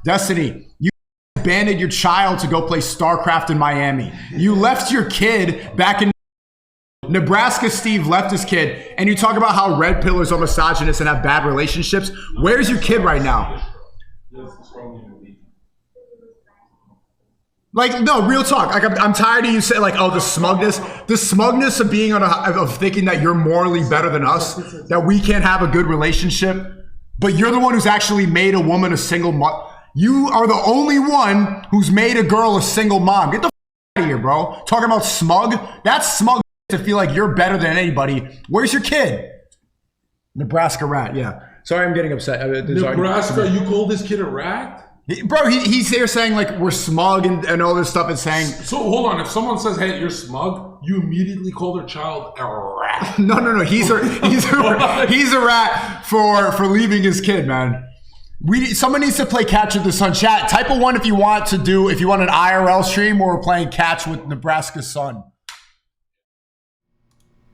Destiny, you abandoned your child to go play StarCraft in Miami. You left your kid back in Nebraska. Steve left his kid, and you talk about how red pillars are misogynist and have bad relationships. Where's your kid right now? Like, no, real talk. Like, I'm tired of you saying, like, oh, the smugness of being of thinking that you're morally better than us, that we can't have a good relationship, but you're the one who's actually made a woman a single mom. You are the only one who's made a girl a single mom. Get the out of here, bro. Talking about smug? That's smug to feel like you're better than anybody. Where's your kid? Nebraska rat, yeah. Sorry, I'm getting upset. Nebraska, you called this kid a rat? Bro, he's here saying like we're smug and all this stuff and saying... So hold on, if someone says, hey, you're smug, you immediately call their child a rat. No. He's a rat for leaving his kid, man. Someone needs to play catch with the sun. Chat, type a 1 if you want an IRL stream where we're playing catch with Nebraska's son.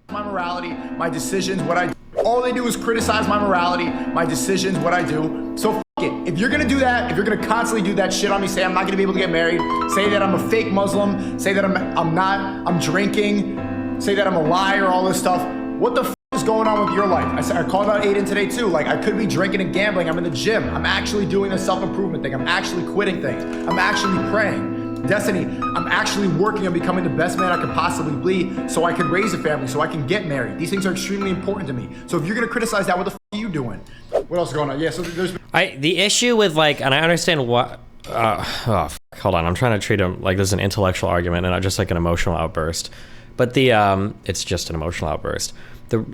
My morality, my decisions, what I do. All they do is criticize my morality, my decisions, what I do. So it. If you're gonna do that, if you're gonna constantly do that shit on me, say I'm not gonna be able to get married, say that I'm a fake Muslim, say that I'm drinking, say that I'm a liar, all this stuff. What the f is going on with your life? I called out Aiden today too. Like, I could be drinking and gambling. I'm in the gym. I'm actually doing the self-improvement thing. I'm actually quitting things. I'm actually praying. Destiny, I'm actually working on becoming the best man I could possibly be so I can raise a family, so I can get married. These things are extremely important to me. So if you're gonna criticize that, what the f are you doing? What else is going on? Yeah, so there's... The issue with, like, and I understand what... hold on, I'm trying to treat him like this is an intellectual argument and not just like an emotional outburst. But it's just an emotional outburst.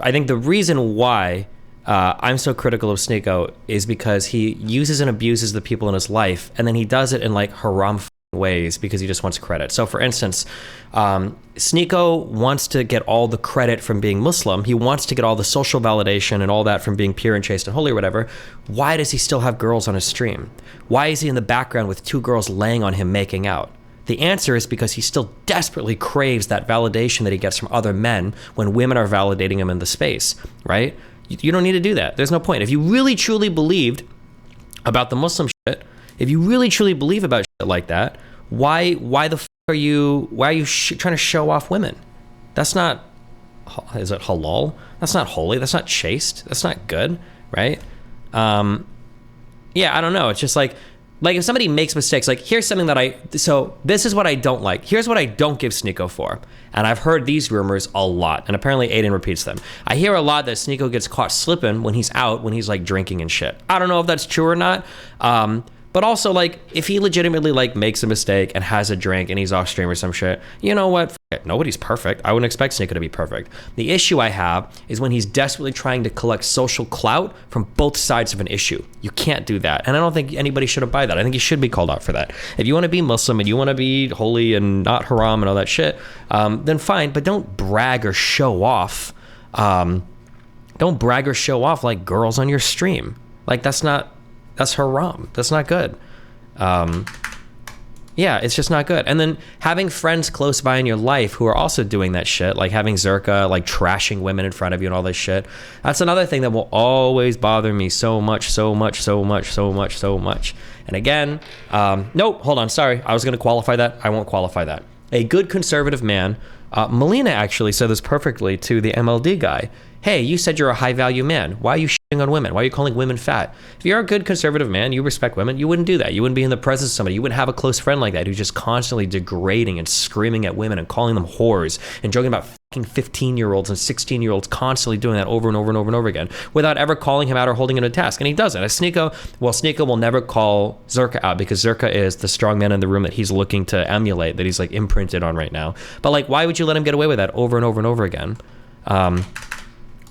I think the reason why I'm so critical of Sneako is because he uses and abuses the people in his life, and then he does it in like haram ways because he just wants credit. So for instance, Sneako wants to get all the credit from being Muslim. He wants to get all the social validation and all that from being pure and chaste and holy or whatever. Why does he still have girls on his stream? Why is he in the background with 2 girls laying on him making out? The answer is because he still desperately craves that validation that he gets from other men when women are validating him in the space, right? You don't need to do that. There's no point. If you really truly believed about the Muslim shit, if you really truly believe about shit like that, why the f are you trying to show off women? That's not, is it halal? That's not holy. That's not chaste. That's not good, right? Yeah, I don't know. It's just like if somebody makes mistakes, like here's something so this is what I don't like. Here's what I don't give Sneako for. And I've heard these rumors a lot, and apparently Aiden repeats them. I hear a lot that Sneako gets caught slipping when he's out, when he's like drinking and shit. I don't know if that's true or not. But also, like, if he legitimately, like, makes a mistake and has a drink and he's off stream or some shit, you know what? F it. Nobody's perfect. I wouldn't expect Sneako to be perfect. The issue I have is when he's desperately trying to collect social clout from both sides of an issue. You can't do that. And I don't think anybody should abide that. I think you should be called out for that. If you want to be Muslim and you want to be holy and not haram and all that shit, then fine. But don't brag or show off. Don't brag or show off like girls on your stream. Like, that's haram. That's not good. Yeah, it's just not good. And then having friends close by in your life who are also doing that shit, like having Zerka like trashing women in front of you and all this shit, that's another thing that will always bother me so much. And again, nope, hold on, sorry. I was going to qualify that. I won't qualify that. A good conservative man, Melina actually said this perfectly to the MLD guy. Hey, you said you're a high value man. Why are you shitting on women? Why are you calling women fat? If you're a good conservative man, you respect women, you wouldn't do that. You wouldn't be in the presence of somebody. You wouldn't have a close friend like that who's just constantly degrading and screaming at women and calling them whores and joking about fucking 15-year-olds and 16-year-olds constantly doing that over and over and over and over again without ever calling him out or holding him to task. And he doesn't. Sneako will never call Zerka out because Zerka is the strong man in the room that he's looking to emulate, that he's like imprinted on right now. But like, why would you let him get away with that over and over and over again?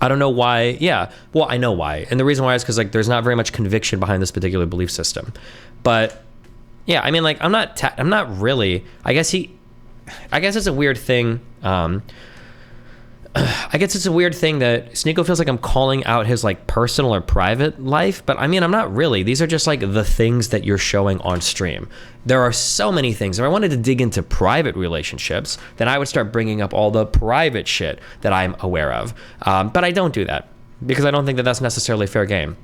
I don't know why. Yeah, well, I know why. And the reason why is because like there's not very much conviction behind this particular belief system. But yeah, I mean, like I'm not really, I guess it's a weird thing. I guess it's a weird thing that Sneako feels like I'm calling out his like personal or private life, but I mean, I'm not really. These are just like the things that you're showing on stream. There are so many things. If I wanted to dig into private relationships, then I would start bringing up all the private shit that I'm aware of. But I don't do that because I don't think that that's necessarily fair game.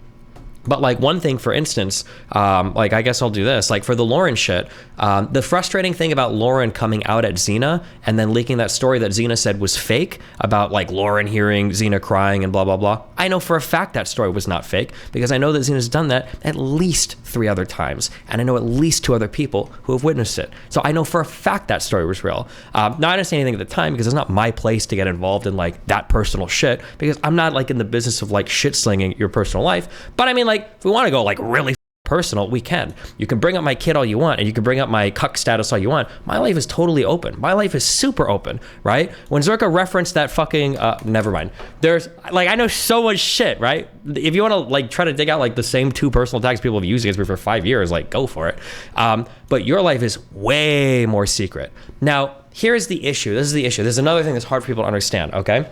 But like one thing, for instance, like I guess I'll do this, like for the Lauren shit, the frustrating thing about Lauren coming out at Xena and then leaking that story that Xena said was fake about like Lauren hearing Xena crying and blah, blah, blah. I know for a fact that story was not fake because I know that Xena's done that at least 3 other times. And I know at least 2 other people who have witnessed it. So I know for a fact that story was real. Now I didn't say anything at the time because it's not my place to get involved in like that personal shit because I'm not like in the business of like shit slinging your personal life. But I mean, like, if we want to go like really personal, we can. You can bring up my kid all you want, and you can bring up my cuck status all you want. My life is totally open. My life is super open, right? When Zerka referenced that fucking, never mind. There's, like, I know so much shit, right? If you want to, like, try to dig out, like, the same 2 personal tags people have used against me for 5 years, like, go for it. But your life is way more secret. Now, here's the issue. This is the issue. There's another thing that's hard for people to understand, okay?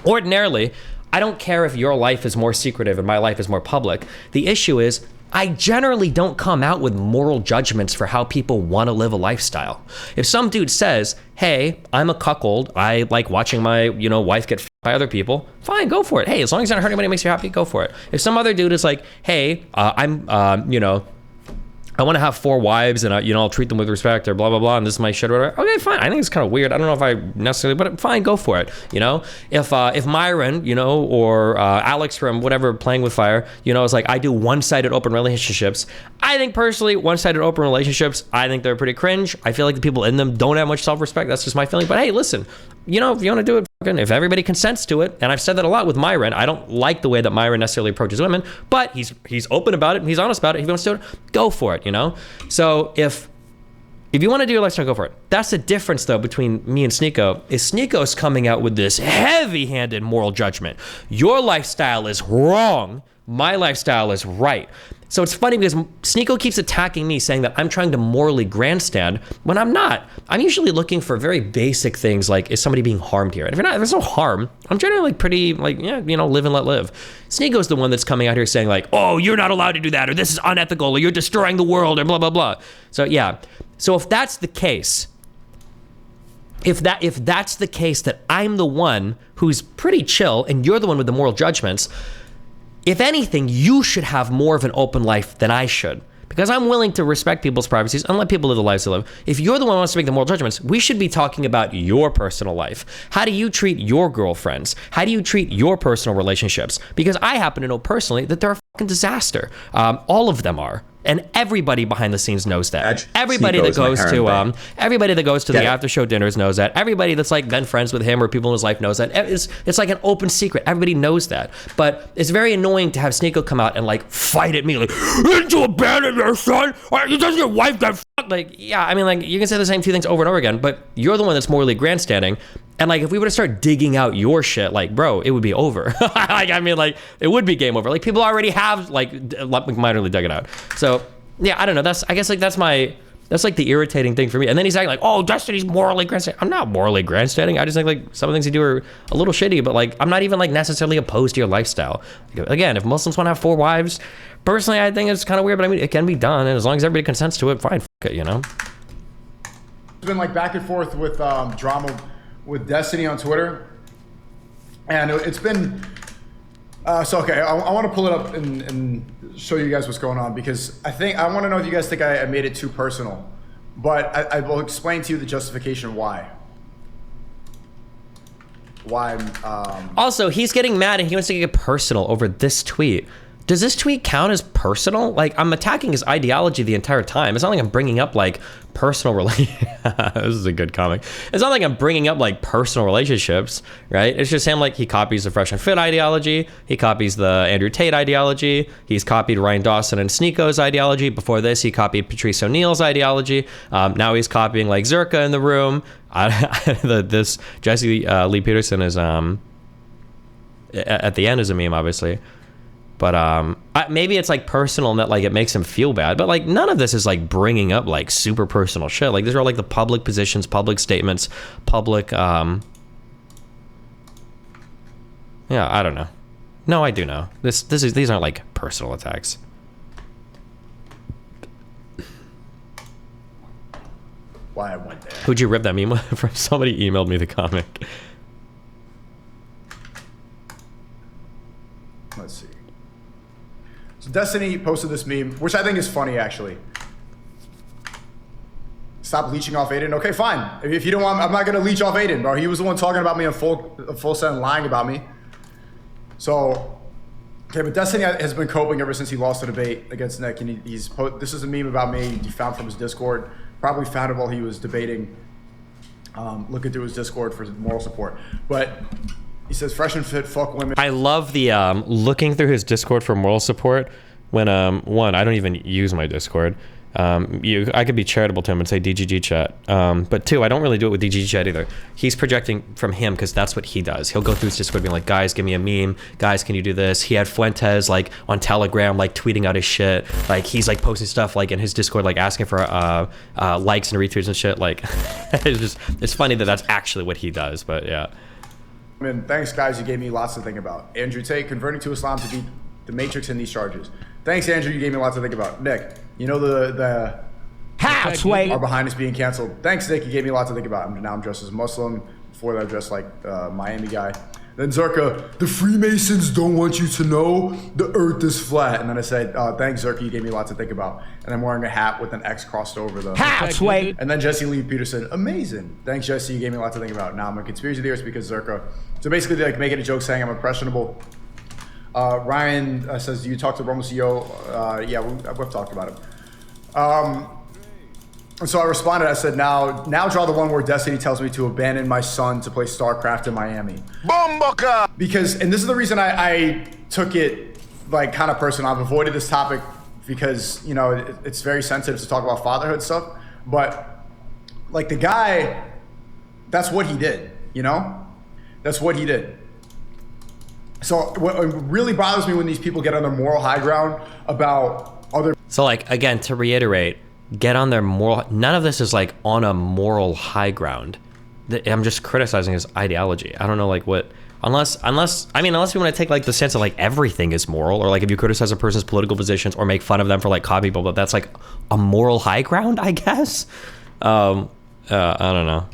Ordinarily, I don't care if your life is more secretive and my life is more public. The issue is I generally don't come out with moral judgments for how people want to live a lifestyle. If some dude says, hey, I'm a cuckold, I like watching my, wife get by other people, fine, go for it. Hey, as long as you're not hurting anybody, makes you happy, go for it. If some other dude is like, hey, I want to have 4 wives and I'll treat them with respect or blah, blah, blah, and this is my shit or whatever. Okay, fine. I think it's kind of weird. I don't know if I necessarily, but fine, go for it. If Myron, or Alex from whatever, Playing with Fire, is like, I do one-sided open relationships. I think personally, one-sided open relationships, I think they're pretty cringe. I feel like the people in them don't have much self-respect. That's just my feeling. But hey, listen, if you want to do it, if everybody consents to it, and I've said that a lot with Myron, I don't like the way that Myron necessarily approaches women, but he's open about it and he's honest about it. If he wants to do it, go for it, So if you want to do your lifestyle, go for it. That's the difference, though, between me and Sneako, is Sneako's coming out with this heavy-handed moral judgment. Your lifestyle is wrong. My lifestyle is right. So it's funny because Sneako keeps attacking me, saying that I'm trying to morally grandstand when I'm not. I'm usually looking for very basic things like, is somebody being harmed here? And if there's no harm, I'm generally like pretty like, live and let live. Sneako's the one that's coming out here saying like, oh, you're not allowed to do that, or this is unethical, or you're destroying the world, or blah, blah, blah. So yeah. So if that's the case, if that's the case that I'm the one who's pretty chill and you're the one with the moral judgments, if anything, you should have more of an open life than I should, because I'm willing to respect people's privacies and let people live the lives they live. If you're the one who wants to make the moral judgments, we should be talking about your personal life. How do you treat your girlfriends? How do you treat your personal relationships? Because I happen to know personally that they're a fucking disaster. All of them are. And everybody behind the scenes knows that. Everybody that goes to the after show dinners knows that. Everybody that's like been friends with him or people in his life knows that. It's like an open secret. Everybody knows that. But it's very annoying to have Sneako come out and like fight at me like, didn't you abandon your son? Does your wife get fucked? Like, yeah, I mean, like, you can say the same 2 things over and over again, but you're the one that's morally grandstanding. And like, if we were to start digging out your shit, like, bro, it would be over. It would be game over. Like, people already have like minorly dug it out. So yeah, I don't know. That's like the irritating thing for me. And then he's acting like, oh, Destiny's morally grandstanding. I'm not morally grandstanding. I just think like some of the things you do are a little shitty, but like, I'm not even like necessarily opposed to your lifestyle. Again, if Muslims want to have 4 wives, personally, I think it's kind of weird, but I mean, it can be done. And as long as everybody consents to it, fine, fuck it, It's been like back and forth with drama with Destiny on Twitter, and it's been okay. I want to pull it up and show you guys what's going on, because I want to know if you guys think I made it too personal, but I will explain to you the justification why. Also, he's getting mad and he wants to get personal over this tweet. Does this tweet count as personal? Like, I'm attacking his ideology the entire time. It's not like I'm bringing up like personal this is a good comic. It's not like I'm bringing up like personal relationships, right? It's just him, like, he copies the Fresh and Fit ideology. He copies the Andrew Tate ideology. He's copied Ryan Dawson and Sneako's ideology. Before this, he copied Patrice O'Neal's ideology. Now he's copying like Zerka in the room. This Jesse Lee Peterson is at the end is a meme, obviously. But maybe it's like personal and that like it makes him feel bad, but like none of this is like bringing up like super personal shit. Like, these are all like the public positions, public statements, public yeah, I don't know. No, I do know. These aren't like personal attacks. Why I went there. Who'd you rip that meme from? Somebody emailed me the comic. Let's see. So Destiny posted this meme, which I think is funny actually. Stop leeching off Aiden. Okay, fine. If you don't want, I'm not gonna leech off Aiden, bro. He was the one talking about me in full send, lying about me. So, okay, but Destiny has been coping ever since he lost the debate against Nick, and this is a meme about me he found from his Discord. Probably found it while he was debating, looking through his Discord for moral support. But he says, fresh and fit, fuck women. I love the looking through his Discord for moral support when one, I don't even use my Discord. I could be charitable to him and say DGG chat. But two, I don't really do it with DGG chat either. He's projecting from him because that's what he does. He'll go through his Discord being like, guys, give me a meme. Guys, can you do this? He had Fuentes like on Telegram, like tweeting out his shit. Like he's like posting stuff like in his Discord, like asking for likes and retweets and shit. Like it's funny that that's actually what he does, but yeah. I mean, thanks guys, you gave me lots to think about. Andrew Tate, converting to Islam to beat the Matrix in these charges. Thanks, Andrew, you gave me lots to think about. Nick, you know the Halfway are behind us being canceled. Thanks, Nick, you gave me lots to think about. Now I'm dressed as Muslim. Before that, I'm dressed like Miami guy. Then Zerka, the Freemasons don't want you to know the earth is flat. And then I said, thanks, Zerka, you gave me lots to think about. And I'm wearing a hat with an X crossed over the halfway. And then Jesse Lee Peterson, amazing. Thanks, Jesse, you gave me lots to think about. Now I'm a conspiracy theorist because Zerka. So basically, they're like making a joke saying I'm impressionable. Ryan says, do you talk to Romo CEO? Yeah, we've talked about him. And so I responded, I said, now draw the one where Destiny tells me to abandon my son to play StarCraft in Miami. Bomboka! Because, and this is the reason I took it like kind of personal. I've avoided this topic because, you know, it's very sensitive to talk about fatherhood stuff. But like the guy, that's what he did, you know? That's what he did. So what really bothers me when these people get on their moral high ground about other. So like, again, to reiterate, get on their moral, none of this is like on a moral high ground. I'm just criticizing his ideology. I don't know like what, unless we want to take like the sense of like everything is moral, or like if you criticize a person's political positions or make fun of them for like calling people, but that's like a moral high ground, I guess. I don't know.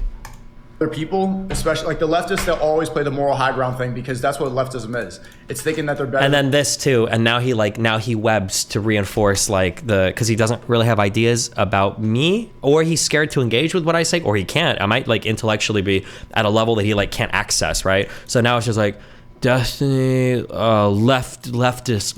Other people, especially like the leftists, they'll always play the moral high ground thing because that's what leftism is. It's thinking that they're better. And then this too, and now he webs to reinforce like because he doesn't really have ideas about me, or he's scared to engage with what I say, or he can't. I might like intellectually be at a level that he like can't access, right? So now it's just like, Destiny, leftists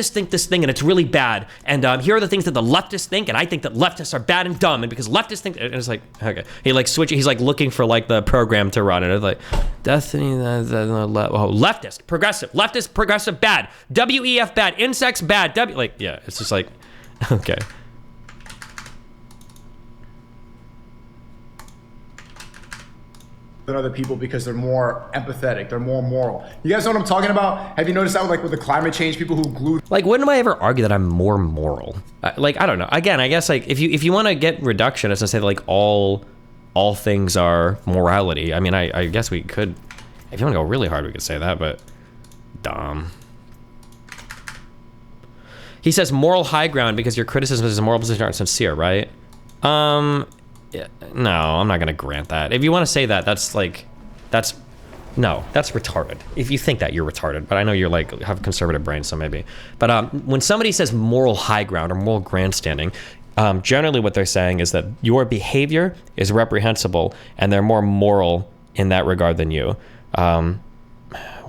think this thing and it's really bad, and here are the things that the leftists think, and I think that leftists are bad and dumb, and because leftists think, and it's like, okay, he like he's like looking for like the program to run, and it's like, Destiny, leftist, progressive, bad, WEF bad, insects bad, like, yeah, it's just like, okay. Than other people because they're more empathetic, they're more moral. You guys know what I'm talking about? Have you noticed that with the climate change people who glue? Like, when do I ever argue that I'm more moral? Like, I don't know. Again, I guess like if you want to get reductionist and say that, like all things are morality. I mean, I guess we could, if you want to go really hard, we could say that, but dumb. He says moral high ground because your criticism of his moral position aren't sincere, right? No, I'm not gonna grant that. If you want to say that, that's retarded. If you think that, you're retarded. But I know you're like have conservative brains, so maybe. But when somebody says moral high ground or moral grandstanding, generally what they're saying is that your behavior is reprehensible and they're more moral in that regard than you. Why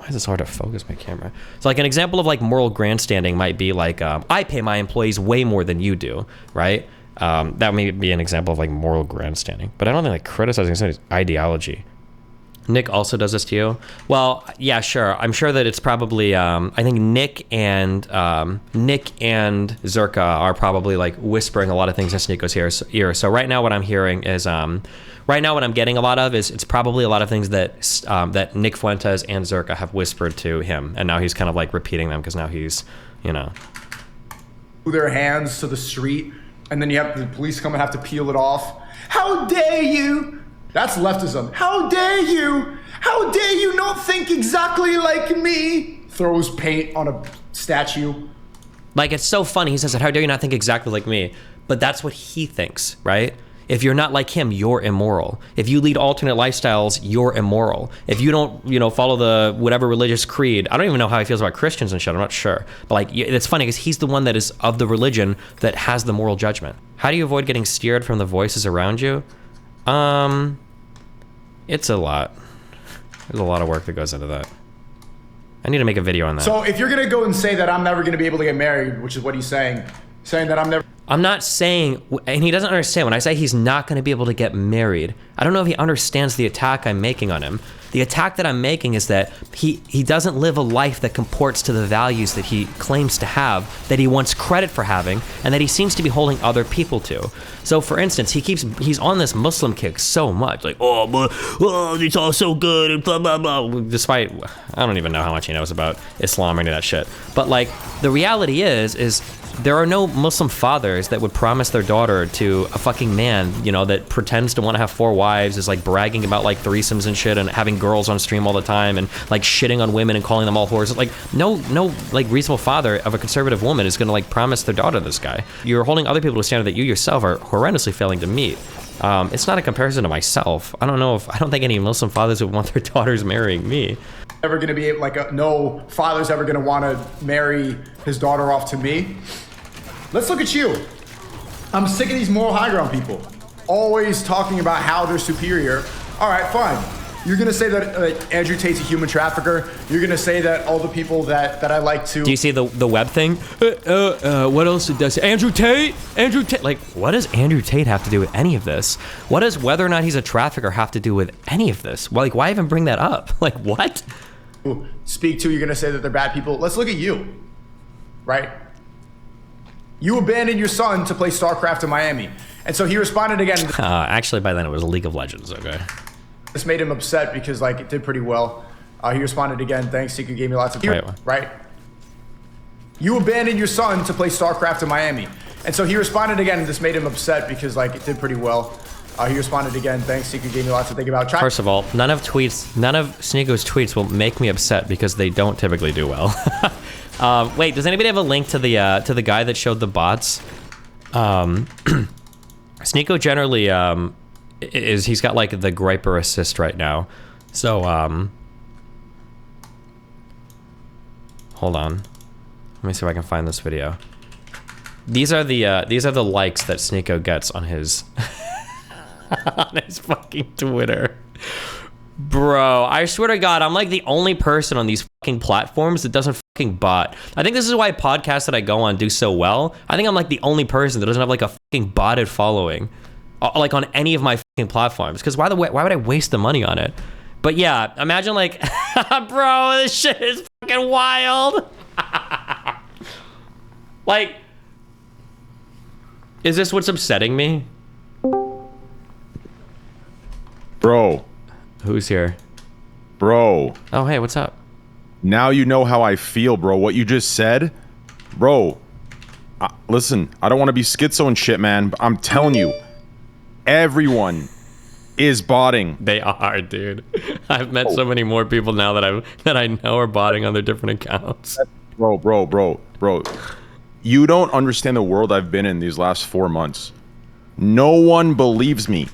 is this hard to focus my camera? So like an example of like moral grandstanding might be like, I pay my employees way more than you do, right? That may be an example of like moral grandstanding, but I don't think like criticizing somebody's ideology. Nick also does this to you? Well, yeah, sure. I'm sure that it's probably, I think Nick and Zerka are probably like whispering a lot of things in Sneako's ear. So right now what I'm hearing is, right now what I'm getting a lot of is it's probably a lot of things that that Nick Fuentes and Zerka have whispered to him. And now he's kind of like repeating them because now he's, you know. Their hands to the street. And then you have the police come and have to peel it off. How dare you? That's leftism. How dare you? How dare you not think exactly like me? Throws paint on a statue. Like, it's so funny. He says that, how dare you not think exactly like me? But that's what he thinks, right? If you're not like him, you're immoral. If you lead alternate lifestyles, you're immoral. If you don't, follow the whatever religious creed, I don't even know how he feels about Christians and shit. I'm not sure. But like, it's funny because he's the one that is of the religion that has the moral judgment. How do you avoid getting steered from the voices around you? It's a lot. There's a lot of work that goes into that. I need to make a video on that. So if you're gonna go and say that I'm never gonna be able to get married, which is what he's saying that I'm not saying, and he doesn't understand, when I say he's not going to be able to get married, I don't know if he understands the attack I'm making on him. The attack that I'm making is that he doesn't live a life that comports to the values that he claims to have, that he wants credit for having, and that he seems to be holding other people to. So for instance, he's on this Muslim kick so much, like, it's all so good, and blah, blah, blah. Despite, I don't even know how much he knows about Islam or any of that shit. But like, the reality is there are no Muslim fathers that would promise their daughter to a fucking man, that pretends to want to have 4 wives, is like bragging about like threesomes and shit and having girls on stream all the time and like shitting on women and calling them all whores. Like no like reasonable father of a conservative woman is going to like promise their daughter this guy. You're holding other people to a standard that you yourself are horrendously failing to meet. It's not a comparison to myself. I don't think any Muslim fathers would want their daughters marrying me. never gonna be like no father's ever gonna want to marry his daughter off to me. Let's look at you. I'm sick of these moral high ground people always talking about how they're superior. All right, fine. You're gonna say that Andrew Tate's a human trafficker. You're gonna say that all the people that I like to. Do you see the web thing? What else did that say? Andrew Tate? Andrew Tate? Like, what does Andrew Tate have to do with any of this? What does whether or not he's a trafficker have to do with any of this? Well, like, why even bring that up? Like, what? Speak to, you're gonna say that they're bad people. Let's look at you, right? You abandoned your son to play StarCraft in Miami. And so he responded again. Actually, by then it was League of Legends, okay? This made him upset because like it did pretty well. He responded again, thanks, Sneako gave me lots of right? You abandoned your son to play StarCraft in Miami. And so he responded again, and this made him upset because like it did pretty well. He responded again, thanks, Sneako gave me lots to think about. First of all, none of Sneako's tweets will make me upset because they don't typically do well. Wait, does anybody have a link to the guy that showed the bots? Sneako generally he's got like the griper assist right now. So hold on. Let me see if I can find this video. These are the likes that Sneako gets on his on his fucking Twitter. Bro, I swear to God, I'm like the only person on these fucking platforms that doesn't fucking bot. I think this is why podcasts that I go on do so well. I think I'm like the only person that doesn't have like a fucking botted following, like on any of my fucking platforms. Because why would I waste the money on it? But yeah, imagine like, bro, this shit is fucking wild. Like, is this what's upsetting me? Bro. Who's here? Bro. Oh, hey, what's up? Now you know how I feel, bro. What you just said? Bro. Listen, I don't want to be schizo and shit, man, but I'm telling you, everyone is botting. They are, dude. I've met so many more people now that I know are botting on their different accounts. Bro. You don't understand the world I've been in these last 4 months. No one believes me.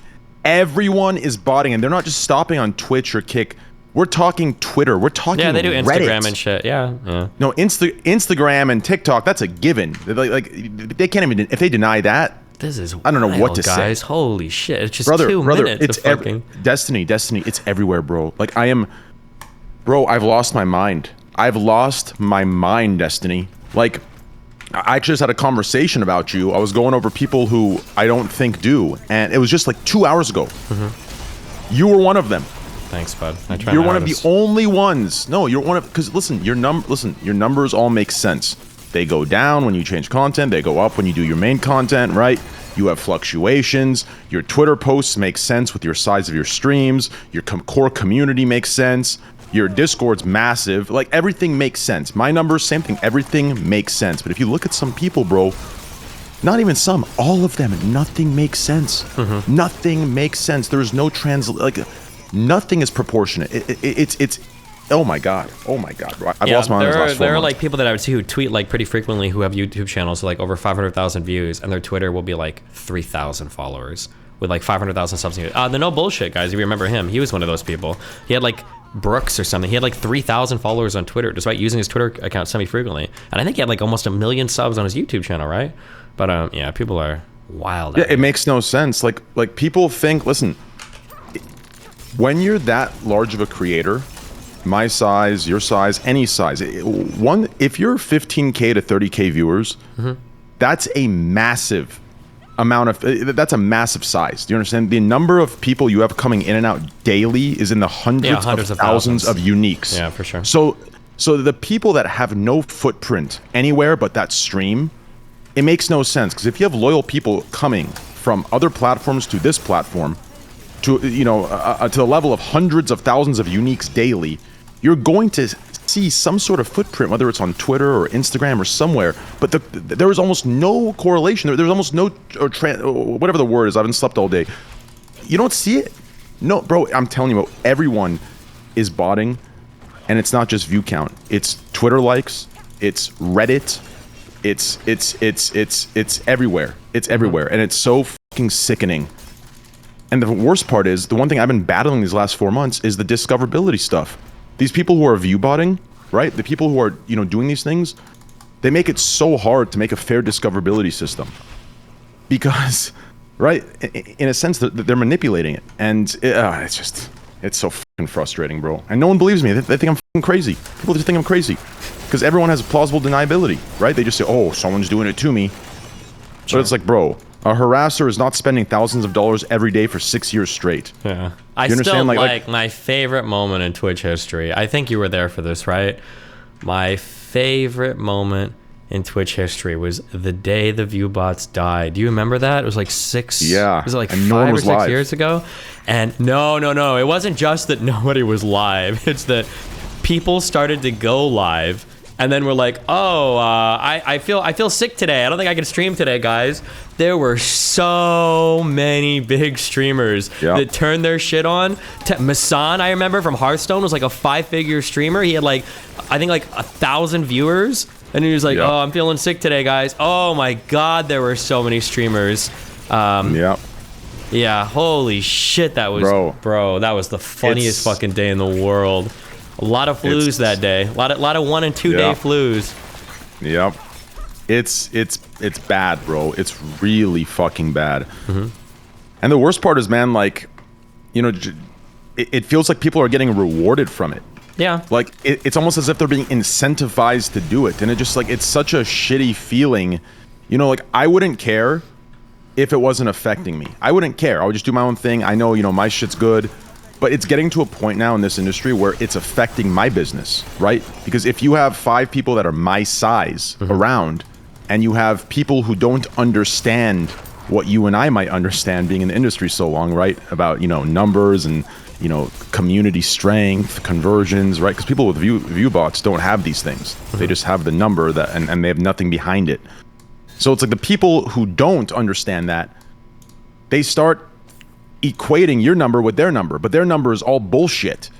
Everyone is botting, and they're not just stopping on Twitch or Kick. We're talking Twitter. We're talking Reddit. Yeah, they do Instagram and shit. Yeah. No, Instagram and TikTok. That's a given. Like they can't even if they deny that. This is I don't know what to guys. say. Holy shit! It's just brother, 2 minutes. It's Destiny. It's everywhere, bro. Like bro. I've lost my mind. Destiny. Like. I just had a conversation about you. I was going over people who I don't think do, and it was just like 2 hours ago. Mm-hmm. You were one of them. Thanks, bud. You're one of the only ones. No, you're one of because listen, your numbers all make sense. They go down when you change content. They go up when you do your main content, right? You have fluctuations. Your Twitter posts make sense with your size of your streams. Your core community makes sense. Your Discord's massive. Like, everything makes sense. My numbers, same thing. Everything makes sense. But if you look at some people, bro, not even some, all of them, nothing makes sense. Mm-hmm. Nothing makes sense. There is no nothing is proportionate. It's oh my god, bro. I've lost my mind. There are like people that I would see who tweet like pretty frequently who have YouTube channels with like over 500,000 views, and their Twitter will be like 3,000 followers with like 500,000 subs. The No Bullshit guys, if you remember him, he was one of those people. He had like Brooks or something. He had like 3,000 followers on Twitter, despite using his Twitter account semi-frequently. And I think he had like almost 1 million subs on his YouTube channel, right? But yeah, people are wild. Yeah, it makes no sense. Like people think, listen, when you're that large of a creator, my size, your size, any size, if you're 15K to 30K viewers, that's a massive amount of, that's a massive size. Do you understand? The number of people you have coming in and out daily is in the hundreds of thousands of uniques. Yeah, for sure. So the people that have no footprint anywhere but that stream, it makes no sense, because if you have loyal people coming from other platforms to this platform, to to the level of hundreds of thousands of uniques daily, you're going to see some sort of footprint, whether it's on Twitter or Instagram or somewhere. But there is almost no correlation. There's almost no, or whatever the word is. I haven't slept all day. You don't see it. No, bro. I'm telling you, everyone is botting, and it's not just view count. It's Twitter likes. It's Reddit. It's everywhere. It's everywhere, and it's so fucking sickening. And the worst part is, the one thing I've been battling these last 4 months is the discoverability stuff. These people who are view botting, right? The people who are, doing these things, they make it so hard to make a fair discoverability system. Because, right, in a sense, they're manipulating it. And it's so fucking frustrating, bro. And no one believes me. They think I'm fucking crazy. People just think I'm crazy. Because everyone has plausible deniability, right? They just say, oh, someone's doing it to me. Sure. But it's like, bro, a harasser is not spending thousands of dollars every day for 6 years straight. Yeah. I still like my favorite moment in Twitch history. I think you were there for this, right? My favorite moment in Twitch history was the day the view bots died. Do you remember that? It was like was it like 5 or 6 years ago? And no. It wasn't just that nobody was live. It's that people started to go live. And then we're like, oh, I feel sick today. I don't think I can stream today, guys. There were so many big streamers that turned their shit on. Masan, I remember, from Hearthstone, was like a 5-figure streamer. He had like, I think like 1,000 viewers. And he was like, oh, I'm feeling sick today, guys. Oh my God, there were so many streamers. Yeah, holy shit, that was, bro, that was the funniest fucking day in the world. A lot of flus that day. A lot of 1 and 2 day flus. Yep. It's bad, bro. It's really fucking bad. And the worst part is, man, like, it feels like people are getting rewarded from it. Yeah. Like, it's almost as if they're being incentivized to do it. And it just, like, it's such a shitty feeling. Like, I wouldn't care if it wasn't affecting me. I wouldn't care. I would just do my own thing. I know, my shit's good. But it's getting to a point now in this industry where it's affecting my business, right? Because if you have 5 people that are my size around, and you have people who don't understand what you and I might understand being in the industry so long, right? About, numbers and, community strength, conversions, right? Because people with view bots don't have these things. They just have the number and they have nothing behind it. So it's like the people who don't understand that, they start equating your number with their number, but their number is all bullshit.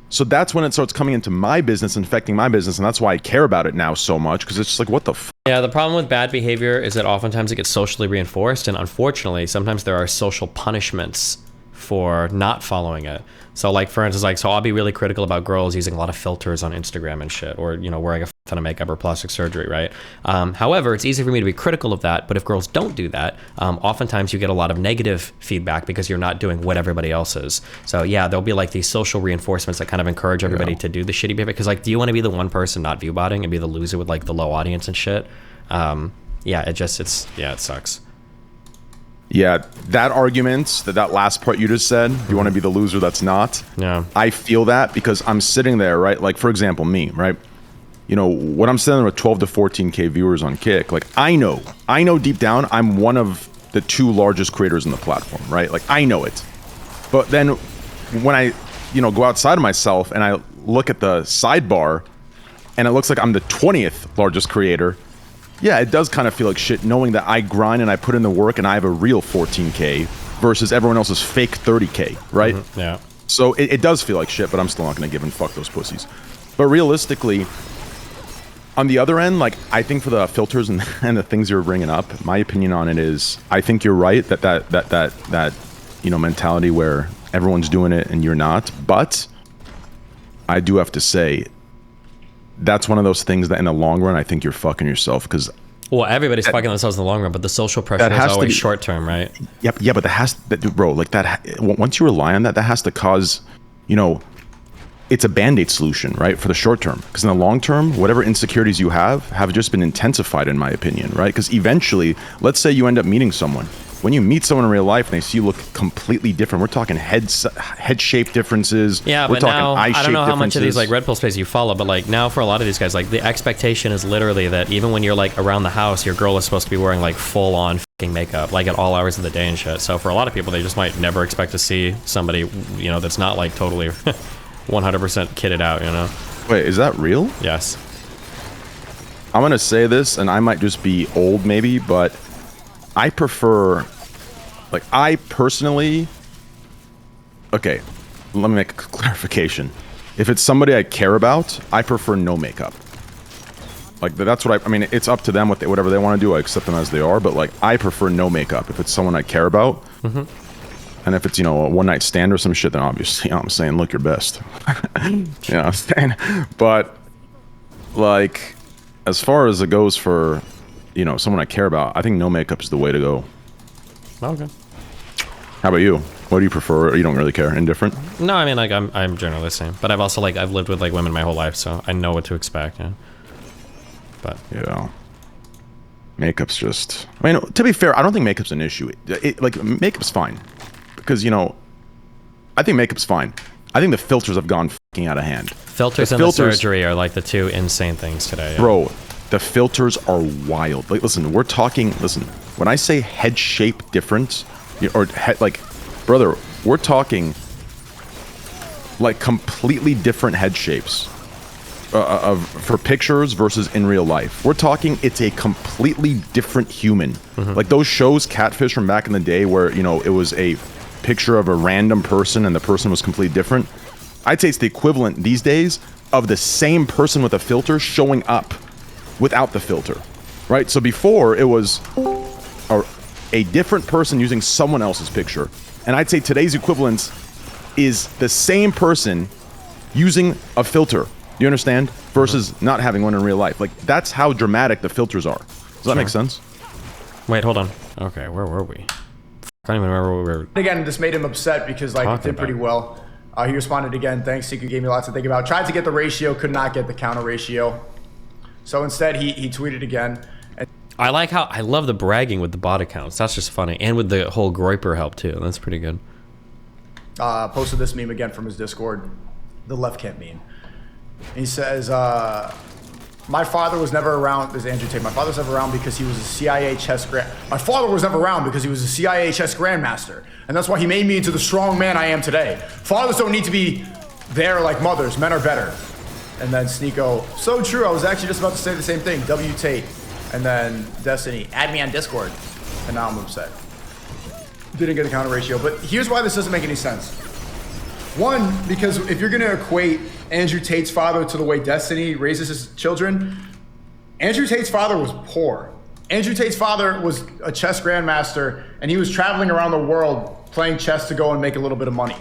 So that's when it starts coming into my business and affecting my business, and that's why I care about it now so much, because it's just like, what the f? Yeah, the problem with bad behavior is that oftentimes it gets socially reinforced, and unfortunately, sometimes there are social punishments for not following it. So like, for instance, so I'll be really critical about girls using a lot of filters on Instagram and shit, or, wearing a ton of makeup or plastic surgery, right? However, it's easy for me to be critical of that, but if girls don't do that, oftentimes you get a lot of negative feedback because you're not doing what everybody else is. So yeah, there'll be like these social reinforcements that kind of encourage everybody to do the shitty behavior. Because like, do you want to be the one person not view botting and be the loser with like the low audience and shit? It sucks. Yeah, that argument, that last part you just said, you want to be the loser that's not. Yeah. I feel that because I'm sitting there, right? Like, for example, me, right? When I'm sitting there with 12 to 14K viewers on Kick, like, I know deep down I'm one of the 2 largest creators in the platform, right? Like, I know it. But then when I, go outside of myself and I look at the sidebar and it looks like I'm the 20th largest creator, yeah, it does kind of feel like shit knowing that I grind and I put in the work and I have a real 14K versus everyone else's fake 30K, right? Yeah. So it does feel like shit, but I'm still not going to give and fuck those pussies. But realistically, On the other end, like I think for the filters and, and the things you're bringing up, my opinion on it is I think you're right that you know, mentality where everyone's doing it and you're not. But I do have to say that's one of those things that in the long run I think you're fucking yourself, because well, everybody's fucking themselves in the long run, but the social pressure is always short term, right? Yep, yeah, but bro, like that. Once you rely on that, that has to cause, you know, it's a band-aid solution, right, for the short term. Because in the long term, whatever insecurities you have just been intensified, in my opinion, right? Because eventually, let's say you end up meeting someone. When you meet someone in real life and they see you look completely different, we're talking head shape differences. Yeah, we're but talking now eye shape I don't know how much of these differences. like red pill space you follow, but like now for a lot of these guys, like the expectation is literally that even when you're like around the house, your girl is supposed to be wearing like full on fucking makeup, like at all hours of the day and shit. So for a lot of people, they just might never expect to see somebody, you know, that's not like totally 100% kitted out, you know? Wait, is that real? Yes. I'm gonna say this, and I might just be old maybe, but I prefer, like, I personally, okay, let me make a clarification. If it's somebody I care about, I prefer no makeup. Like, that's what I mean, it's up to them, whatever they want to do, I accept them as they are, but like, I prefer no makeup if it's someone I care about. And if it's, you know, a one-night stand or some shit, then obviously, you know what I'm saying, look your best. You know what I'm saying? But, like, as far as it goes for, you know, someone I care about, I think no makeup is the way to go. Okay. How about you? What do you prefer? Or you don't really care? Indifferent? No, I mean, like, I'm generally the same. But I've also, like, I've lived with, like, women my whole life, so I know what to expect, yeah. But... Yeah. Makeup's just... I mean, to be fair, I don't think makeup's an issue. Like, makeup's fine. Because, you know, I think makeup's fine. I think the filters have gone fucking out of hand. Filters and the surgery are, like, the two insane things today, yeah. Bro, the filters are wild. Like, listen, we're talking... Listen, when I say head shape difference, or head, like, brother, we're talking, like, completely different head shapes for pictures versus in real life. We're talking, it's a completely different human. Like, those shows, Catfish from back in the day, where, you know, it was a picture of a random person and the person was completely different. I'd say it's the equivalent these days of the same person with a filter showing up without the filter, right? So before, it was a different person using someone else's picture. And I'd say today's equivalence is the same person using a filter. You understand? Versus not having one in real life. Like, that's how dramatic the filters are. Does that make sense? Wait, hold on. Okay, where were we? I don't even remember where we were. Again, this made him upset because, like, it did pretty well. He responded again, thanks, Sneako gave me lots to think about. Tried to get the ratio, could not get the counter ratio. So instead, he tweeted again. And I like how, I love the bragging with the bot accounts. That's just funny. And with the whole Groiper help, too. That's pretty good. posted this meme again from his Discord, the left camp meme. He says, my father was never around. This is Andrew Tate. My father was never around because he was a CIA chess My father was never around because he was a CIA chess grandmaster, and that's why he made me into the strong man I am today. Fathers don't need to be there like mothers. Men are better. And then Sneako, so true. I was actually just about to say the same thing. W Tate, and then Destiny, add me on Discord, and now I'm upset. Didn't get a counter ratio, but here's why this doesn't make any sense. One, because if you're gonna equate Andrew Tate's father to the way Destiny raises his children, Andrew Tate's father was poor. Andrew Tate's father was a chess grandmaster, and he was traveling around the world playing chess to go and make a little bit of money.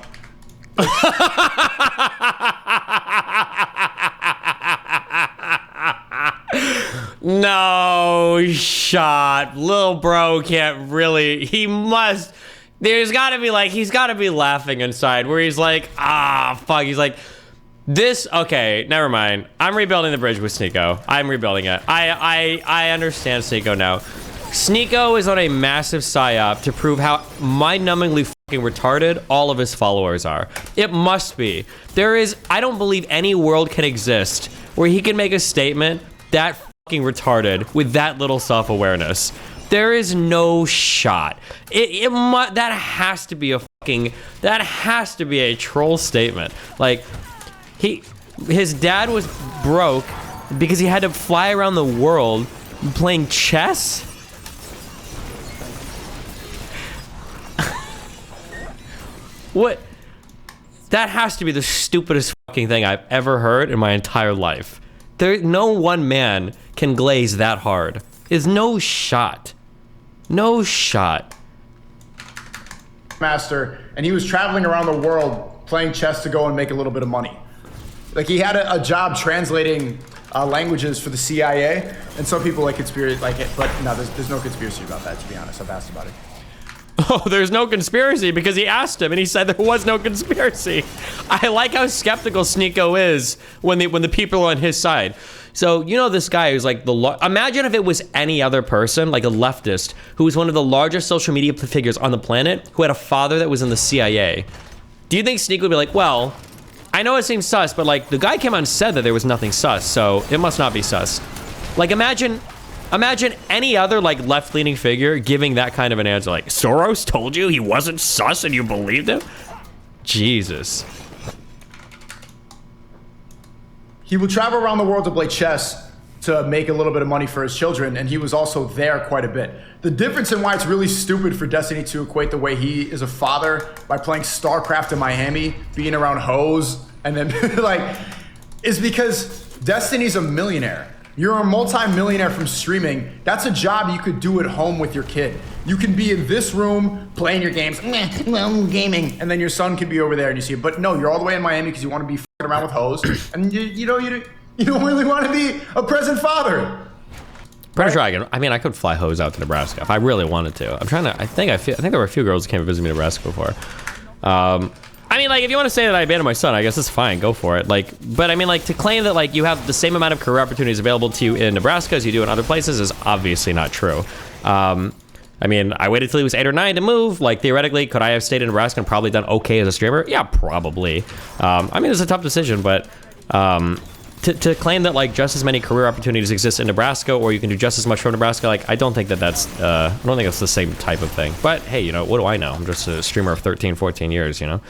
No shot. Lil bro can't really, he must, there's gotta be like, he's gotta be laughing inside where he's like, ah, fuck. He's like, this, okay, never mind. I'm rebuilding the bridge with Sneako. I'm rebuilding it. I understand Sneako now. Sneako is on a massive psyop to prove how mind-numbingly fucking retarded all of his followers are. It must be. There is, I don't believe any world can exist where he can make a statement that fucking retarded with that little self-awareness. There is no shot. That has to be a fucking, that has to be a troll statement. Like, his dad was broke because he had to fly around the world playing chess? What? That has to be the stupidest fucking thing I've ever heard in my entire life. no one man can glaze that hard. Is no shot. No shot. Master, and he was traveling around the world playing chess to go and make a little bit of money. Like he had a job translating languages for the CIA, and some people like conspiracy like it, but no, there's no conspiracy about that. To be honest, I've asked about it. Oh, there's no conspiracy because he asked him and he said there was no conspiracy. I like how skeptical Sneako is when the people are on his side. So, you know, this guy who's like imagine if it was any other person, like a leftist, who was one of the largest social media figures on the planet, who had a father that was in the CIA. Do you think Sneako would be like, well, I know it seems sus, but like the guy came out and said that there was nothing sus, so it must not be sus. Like imagine any other like left-leaning figure giving that kind of an answer, like Soros told you he wasn't sus and you believed him? Jesus. He would travel around the world to play chess to make a little bit of money for his children, and he was also there quite a bit. The difference in why it's really stupid for Destiny to equate the way he is a father by playing StarCraft in Miami, being around hoes, and then like, is because Destiny's a millionaire. You're a multi-millionaire from streaming. That's a job you could do at home with your kid. You can be in this room playing your games, gaming, and then your son can be over there and you see it. But no, you're all the way in Miami because you want to be fucking around with hoes, and you don't really want to be a present father. Pretty sure I mean, I could fly hoes out to Nebraska if I really wanted to. I think there were a few girls who came to visit me in Nebraska before. I mean, like, if you want to say that I abandoned my son, I guess it's fine. Go for it. Like, but I mean, like, to claim that, like, you have the same amount of career opportunities available to you in Nebraska as you do in other places is obviously not true. I mean, I waited till he was 8 or 9 to move. Like, theoretically, could I have stayed in Nebraska and probably done okay as a streamer? Yeah, probably. I mean, it's a tough decision, but to claim that, like, just as many career opportunities exist in Nebraska or you can do just as much from Nebraska, like, I don't think that's the same type of thing. But, hey, you know, what do I know? I'm just a streamer of 13, 14 years, you know?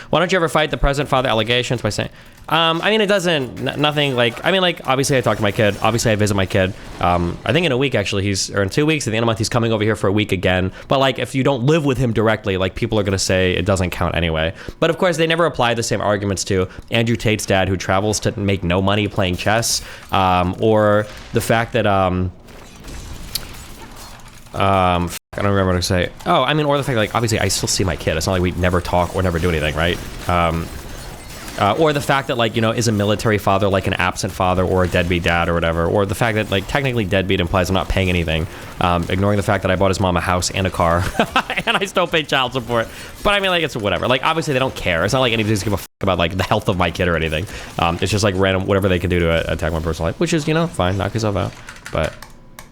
Why don't you ever fight the present father allegations by saying, I mean, it doesn't, nothing like, I mean, like, obviously I talk to my kid, obviously I visit my kid, I think in a week actually, or in 2 weeks, at the end of the month, he's coming over here for a week again, but like, if you don't live with him directly, like, people are gonna say it doesn't count anyway. But of course, they never apply the same arguments to Andrew Tate's dad, who travels to make no money playing chess, or the fact that, I don't remember what to say. Oh, I mean, or the fact that, like, obviously I still see my kid. It's not like we never talk or never do anything, right? Or the fact that, like, you know, is a military father like an absent father or a deadbeat dad or whatever? Or the fact that, like, technically deadbeat implies I'm not paying anything. Ignoring the fact that I bought his mom a house and a car and I still pay child support. But I mean, like, it's whatever. Like, obviously they don't care. It's not like anybody's give a fuck about, like, the health of my kid or anything. It's just like random, whatever they can do to attack my personal life, which is, you know, fine, knock yourself out. But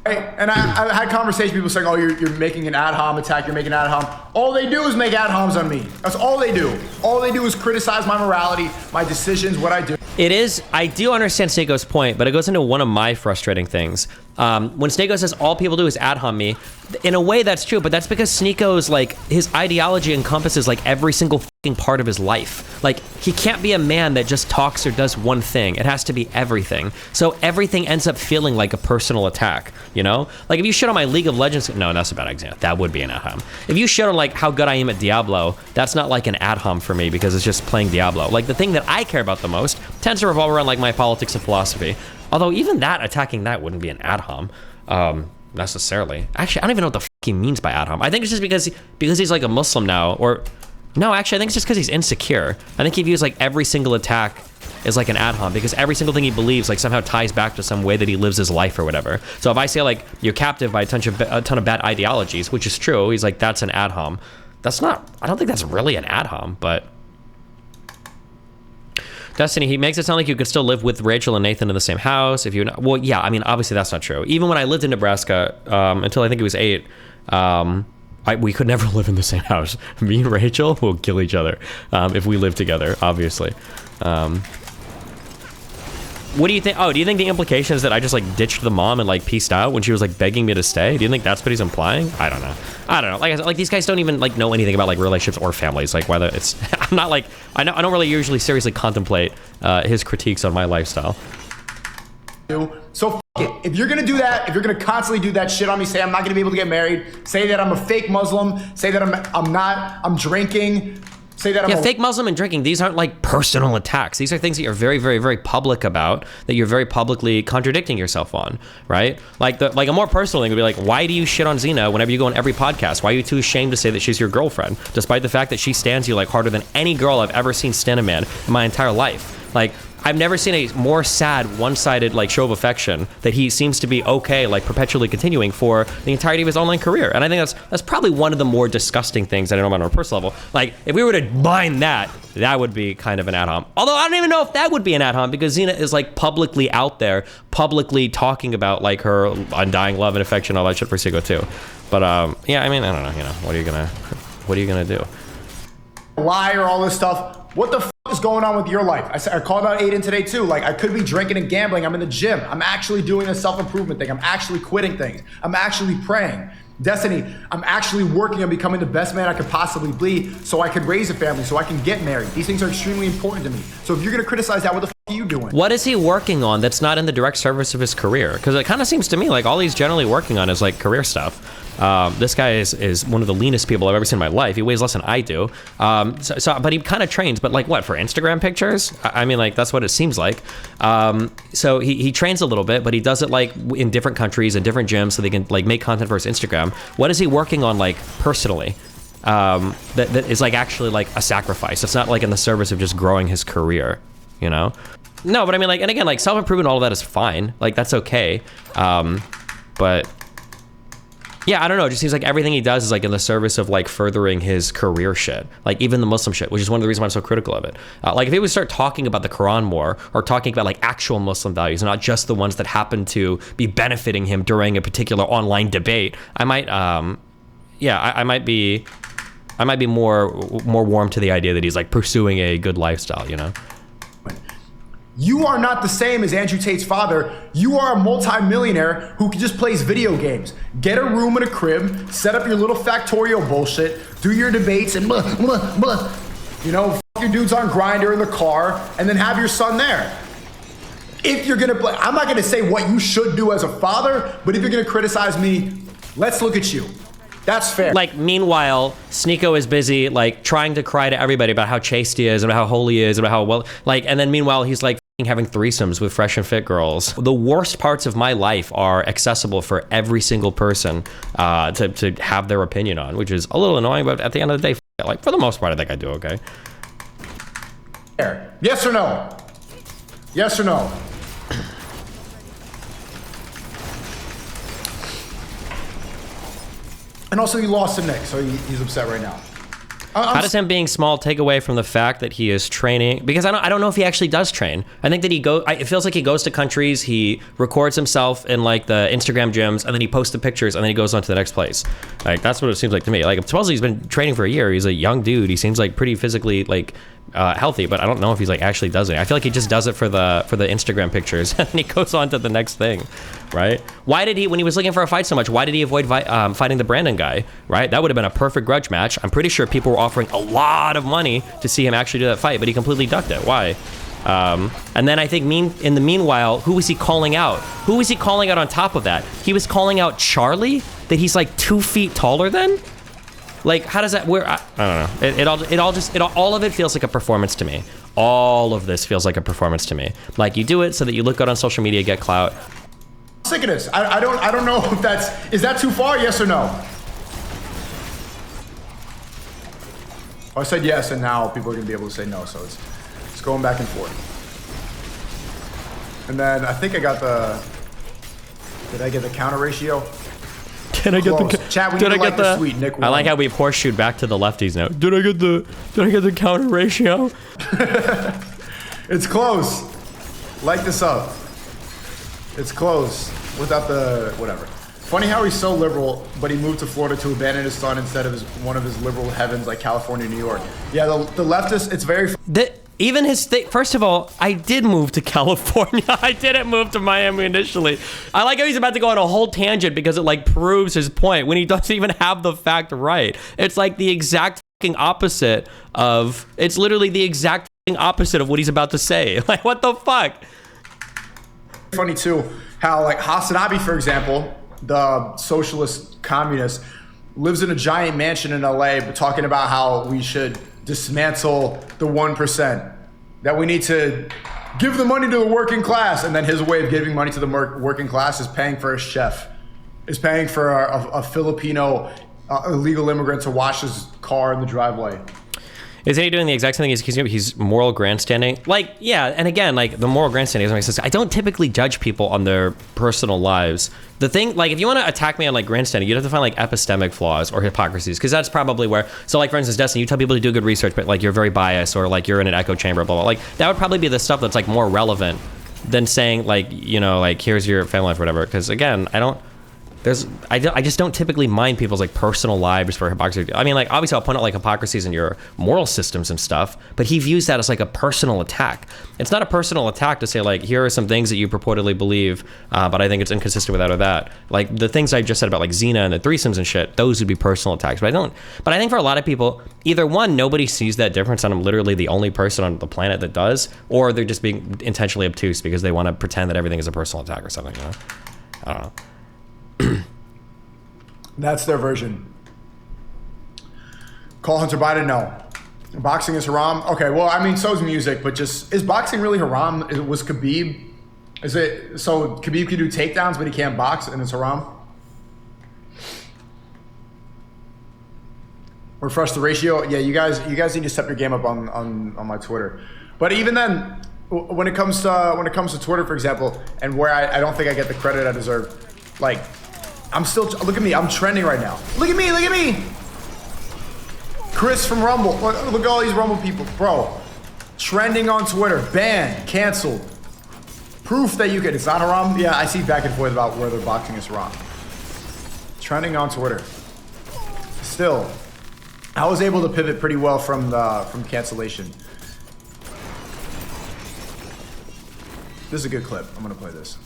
And I had conversations, people saying, oh, you're making an ad hom attack, you're making an ad hom. All they do is make ad homs on me. That's all they do. All they do is criticize my morality, my decisions, what I do. it is, I do understand Sneako's point, but it goes into one of my frustrating things. When Sneako says all people do is ad hom me, in a way that's true, but that's because Sneako's, like, his ideology encompasses, like, every single fucking part of his life. Like, he can't be a man that just talks or does one thing. It has to be everything. So everything ends up feeling like a personal attack, you know? Like, if you shit on my League of Legends, no, that's a bad example. That would be an ad hom. If you shit on, like, how good I am at Diablo, that's not like an ad hom for me because it's just playing Diablo. Like, the thing that I care about the most tends to revolve around, like, my politics and philosophy. Although even that, attacking that wouldn't be an ad hom. Necessarily. Actually, I don't even know what the fuck he means by ad hom. I think it's just because he's like a Muslim now, or no, actually, I think it's just because he's insecure. I think he views like every single attack as like an ad hom because every single thing he believes like somehow ties back to some way that he lives his life or whatever. So if I say like you're captive by a ton of bad ideologies, which is true, he's like that's an ad hom. That's not. I don't think that's really an ad hom, but. Destiny, he makes it sound like you could still live with Rachel and Nathan in the same house if you. Well, yeah, I mean, obviously that's not true. Even when I lived in Nebraska, until I think it was 8, we could never live in the same house. Me and Rachel will kill each other if we live together, obviously. What do you think? Oh, do you think the implication is that I just like ditched the mom and like peaced out when she was like begging me to stay? Do you think that's what he's implying? I don't know. Like I said, like these guys don't even like know anything about like relationships or families. Like whether it's, I'm not like, I don't really usually seriously contemplate his critiques on my lifestyle. So f it. If you're gonna do that, if you're gonna constantly do that shit on me, say I'm not gonna be able to get married, say that I'm a fake Muslim, say that I'm drinking, Say that I'm Yeah, a fake Muslim and drinking, these aren't like personal attacks. These are things that you're very, very, very public about, that you're very publicly contradicting yourself on, right? Like a more personal thing would be like, why do you shit on Xena whenever you go on every podcast? Why are you too ashamed to say that she's your girlfriend, despite the fact that she stands you like harder than any girl I've ever seen stand a man in my entire life? Like, I've never seen a more sad, one-sided like show of affection that he seems to be okay, like perpetually continuing for the entirety of his online career. And I think that's probably one of the more disgusting things that I know about on a personal level. Like, if we were to mine that would be kind of an ad hom. Although I don't even know if that would be an ad hom, because Xena is like publicly out there, publicly talking about like her undying love and affection, all that shit for Sneako too. But yeah, I mean, I don't know, you know, what are you gonna do? lie or all this stuff. What the is going on with your life? I called out Aiden today too. Like, I could be drinking and gambling. I'm in the gym. I'm actually doing a self-improvement thing. I'm actually quitting things. I'm actually praying. Destiny, I'm actually working on becoming the best man I could possibly be so I could raise a family, so I can get married. These things are extremely important to me. So if you're gonna criticize that, what the are you doing? What is he working on that's not in the direct service of his career? Because it kind of seems to me like all he's generally working on is like career stuff. This guy is one of the leanest people I've ever seen in my life. He weighs less than I do. But he kind of trains, but like what, for Instagram pictures? I mean, like that's what it seems like. So he trains a little bit, but he does it like in different countries and different gyms so they can like make content for his Instagram. What is he working on like personally? That is like actually like a sacrifice. It's not like in the service of just growing his career, you know? No, but I mean like, and again, like self-improvement, all of that is fine. Like that's okay. But yeah, I don't know. It just seems like everything he does is like in the service of like furthering his career shit. Like even the Muslim shit, which is one of the reasons why I'm so critical of it. Like if he would start talking about the Quran more, or talking about like actual Muslim values, not just the ones that happen to be benefiting him during a particular online debate, I might, yeah, I might be more warm to the idea that he's like pursuing a good lifestyle, you know? You are not the same as Andrew Tate's father. You are a multi-millionaire who just plays video games. Get a room and a crib, set up your little factorial bullshit, do your debates and blah, blah, blah. You know, f your dudes on Grindr in the car, and then have your son there. If you're gonna play, I'm not gonna say what you should do as a father, but if you're gonna criticize me, let's look at you. That's fair. Like, meanwhile, Sneako is busy, like, trying to cry to everybody about how chaste he is, about how holy he is, about how well, like, and then meanwhile, he's like having threesomes with fresh and fit girls. The worst parts of my life are accessible for every single person to have their opinion on, which is a little annoying, but at the end of the day, like, for the most part, I think I do okay. Yes or no? Yes or no? And also, he lost to Nick, so he's upset right now. How does him being small take away from the fact that he is training? Because I don't know if he actually does train. I think that it feels like he goes to countries, he records himself in like the Instagram gyms, and then he posts the pictures, and then he goes on to the next place. Like, that's what it seems like to me. Like, supposedly he's been training for a year. He's a young dude. He seems like pretty physically like healthy, but I don't know if he's like actually does it. I feel like he just does it for the Instagram pictures, and he goes on to the next thing, right? Why did he, when he was looking for a fight so much, why did he avoid fighting the Brandon guy, right? That would have been a perfect grudge match. I'm pretty sure people were offering a lot of money to see him actually do that fight, but he completely ducked it. Why? And then I think in the meanwhile, who was he calling out? Who was he calling out on top of that? He was calling out Charlie, that he's like 2 feet taller than? Like, how does that, I don't know. All of it feels like a performance to me. All of this feels like a performance to me. Like, you do it so that you look good on social media, get clout. I'm sick of this. I don't know if is that too far, yes or no? Oh, I said yes, and now people are gonna be able to say no, so it's going back and forth. And then I think I got did I get the counter ratio? Did I get the chat? We need to like the sweet Nick. I like how we've horseshoed back to the lefties now. Did I get the counter ratio? It's close. Like this up. It's close without the whatever. Funny how he's so liberal, but he moved to Florida to abandon his son instead of one of his liberal heavens like California, New York. Yeah, the leftists. It's very. Even his state, first of all, I did move to California. I didn't move to Miami initially. I like how he's about to go on a whole tangent because it like proves his point when he doesn't even have the fact right. It's like the exact fucking opposite of, it's literally the exact fucking opposite of what he's about to say. Like, what the fuck? Funny too, how like Hasanabi, for example, the socialist communist, lives in a giant mansion in LA, but talking about how we should dismantle the 1%, that we need to give the money to the working class. And then his way of giving money to the working class is paying for a chef, is paying for a Filipino illegal immigrant to wash his car in the driveway. Isn't he doing the exact same thing? He's moral grandstanding. Like, yeah, and again, like, the moral grandstanding doesn't make sense. I don't typically judge people on their personal lives. The thing, like, if you want to attack me on, like, grandstanding, you'd have to find, like, epistemic flaws or hypocrisies, because that's probably where, so, like, for instance, Destiny, you tell people to do good research, but, like, you're very biased, or, like, you're in an echo chamber, blah, blah. Like, that would probably be the stuff that's, like, more relevant than saying, like, you know, like, here's your family life or whatever, because, again, I just don't typically mind people's like personal lives for hypocrisy. I mean, like, obviously I'll point out like hypocrisies in your moral systems and stuff, but he views that as like a personal attack. It's not a personal attack to say like, here are some things that you purportedly believe, but I think it's inconsistent with that or that. Like the things I just said about like Xena and the threesomes and shit, those would be personal attacks. But I think for a lot of people, either one, nobody sees that difference and I'm literally the only person on the planet that does, or they're just being intentionally obtuse because they want to pretend that everything is a personal attack or something, you know? I don't know. That's their version. Call Hunter Biden? No. Boxing is haram? Okay, well, I mean, so is music, but just, is boxing really haram? Was Khabib, is it, so Khabib can do takedowns, but he can't box and it's haram? Refresh the ratio? Yeah, you guys need to step your game up on my Twitter. But even then, when it comes to Twitter, for example, and where I don't think I get the credit I deserve, like, I'm still, look at me, I'm trending right now. Look at me! Chris from Rumble, look at all these Rumble people. Bro, trending on Twitter, banned, canceled. Proof that you can, it's not haram? Yeah, I see back and forth about whether boxing is haram. Trending on Twitter. Still, I was able to pivot pretty well from cancellation. This is a good clip, I'm gonna play this.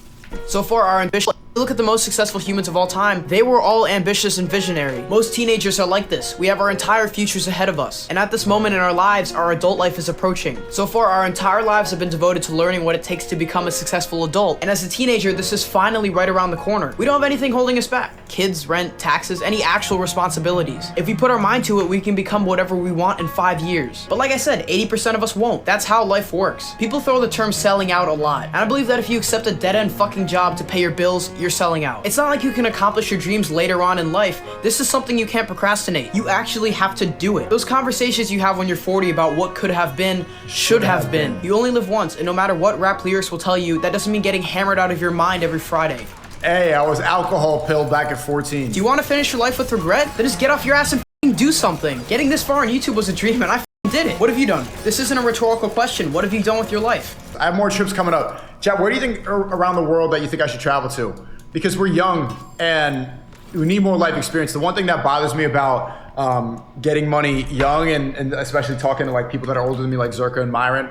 So far, our ambition. Look at the most successful humans of all time. They were all ambitious and visionary. Most teenagers are like this. We have our entire futures ahead of us. And at this moment in our lives, our adult life is approaching. So far, our entire lives have been devoted to learning what it takes to become a successful adult. And as a teenager, this is finally right around the corner. We don't have anything holding us back. Kids, rent, taxes, any actual responsibilities. If we put our mind to it, we can become whatever we want in 5 years. But like I said, 80% of us won't. That's how life works. People throw the term selling out a lot. And I believe that if you accept a dead-end fucking job to pay your bills, you're selling out. It's not like you can accomplish your dreams later on in life. This is something you can't procrastinate. You actually have to do it. Those conversations you have when you're 40 about what could have been, should have been. You only live once, and no matter what rap lyrics will tell you, that doesn't mean getting hammered out of your mind every Friday. Hey, I was alcohol pilled back at 14. Do you want to finish your life with regret? Then just get off your ass and f***ing do something. Getting this far on YouTube was a dream, and I f***ing did it. What have you done? This isn't a rhetorical question. What have you done with your life? I have more trips coming up. Chat, where do you think around the world that you think I should travel to? Because we're young and we need more life experience. The one thing that bothers me about getting money young and especially talking to like people that are older than me, like Zerka and Myron,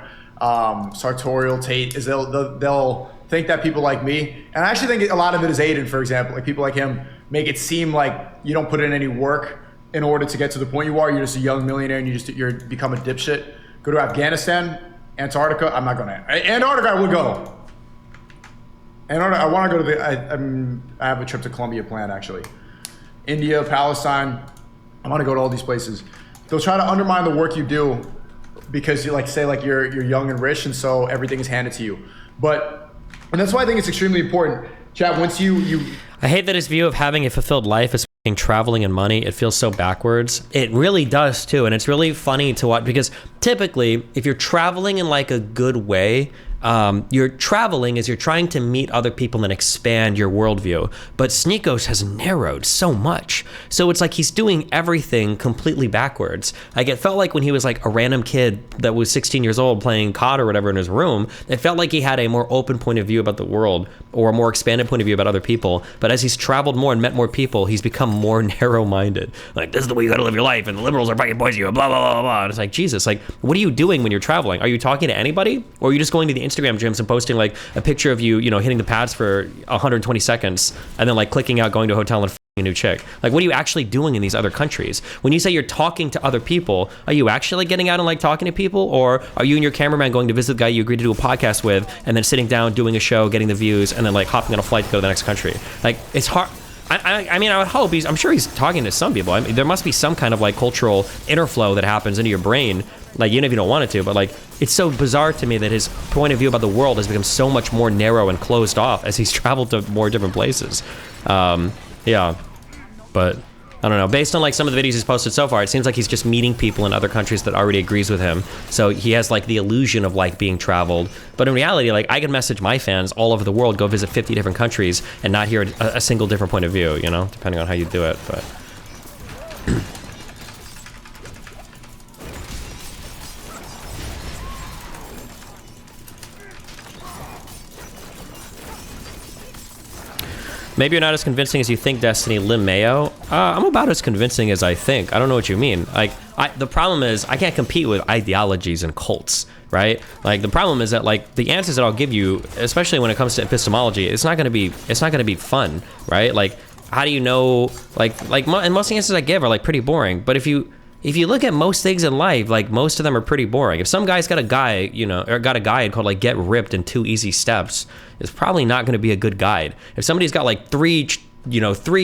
Sartorial, Tate, is they'll think that people like me, and I actually think a lot of it is Aiden, for example, like people like him make it seem like you don't put in any work in order to get to the point you are. You're just a young millionaire and you're become a dipshit. Go to Afghanistan, Antarctica. I'm not going to. Antarctica, I would go. Antarctica, I want to go to I have a trip to Colombia planned actually. India, Palestine. I want to go to all these places. They'll try to undermine the work you do because you say you're young and rich, and so everything is handed to you. And that's why I think it's extremely important. Chad, once you I hate that his view of having a fulfilled life is f***ing traveling and money. It feels so backwards. It really does too, and it's really funny to watch because typically, if you're traveling in like a good way, you're traveling as you're trying to meet other people and expand your worldview. But Sneakos has narrowed so much. So it's like he's doing everything completely backwards. Like it felt like when he was like a random kid that was 16 years old playing COD or whatever in his room, it felt like he had a more open point of view about the world or a more expanded point of view about other people. But as he's traveled more and met more people, he's become more narrow-minded. Like, this is the way you gotta live your life, and the liberals are fucking poison you, blah, blah, blah, blah. And it's like, Jesus, like, what are you doing when you're traveling? Are you talking to anybody? Or are you just going to the Instagram gyms and posting like a picture of you, hitting the pads for 120 seconds and then like clicking out, going to a hotel and a new chick? Like, what are you actually doing in these other countries? When you say you're talking to other people, are you actually getting out and like talking to people? Or are you and your cameraman going to visit the guy you agreed to do a podcast with and then sitting down, doing a show, getting the views, and then like hopping on a flight to go to the next country? Like, it's hard. I mean, I would hope I'm sure he's talking to some people. I mean, there must be some kind of like cultural interflow that happens into your brain, like even if you don't want it to. But like, it's so bizarre to me that his point of view about the world has become so much more narrow and closed off as he's traveled to more different places. Yeah, but I don't know. Based on like some of the videos he's posted so far, it seems like he's just meeting people in other countries that already agrees with him. So he has like the illusion of like being traveled. But in reality, like I can message my fans all over the world, go visit 50 different countries and not hear a single different point of view, you know, depending on how you do it. But maybe you're not as convincing as you think, Destiny. Lim Mayo. I'm about as convincing as I think. I don't know what you mean. Like, the problem is I can't compete with ideologies and cults, right? Like, the problem is that like the answers that I'll give you, especially when it comes to epistemology, it's not gonna be fun, right? Like, how do you know? And most of the answers I give are like pretty boring. But if you look at most things in life, like most of them are pretty boring. If some guy's got a guide, you know, or got a guide called like Get Ripped in 2 Easy Steps, it's probably not going to be a good guide. If somebody's got like 3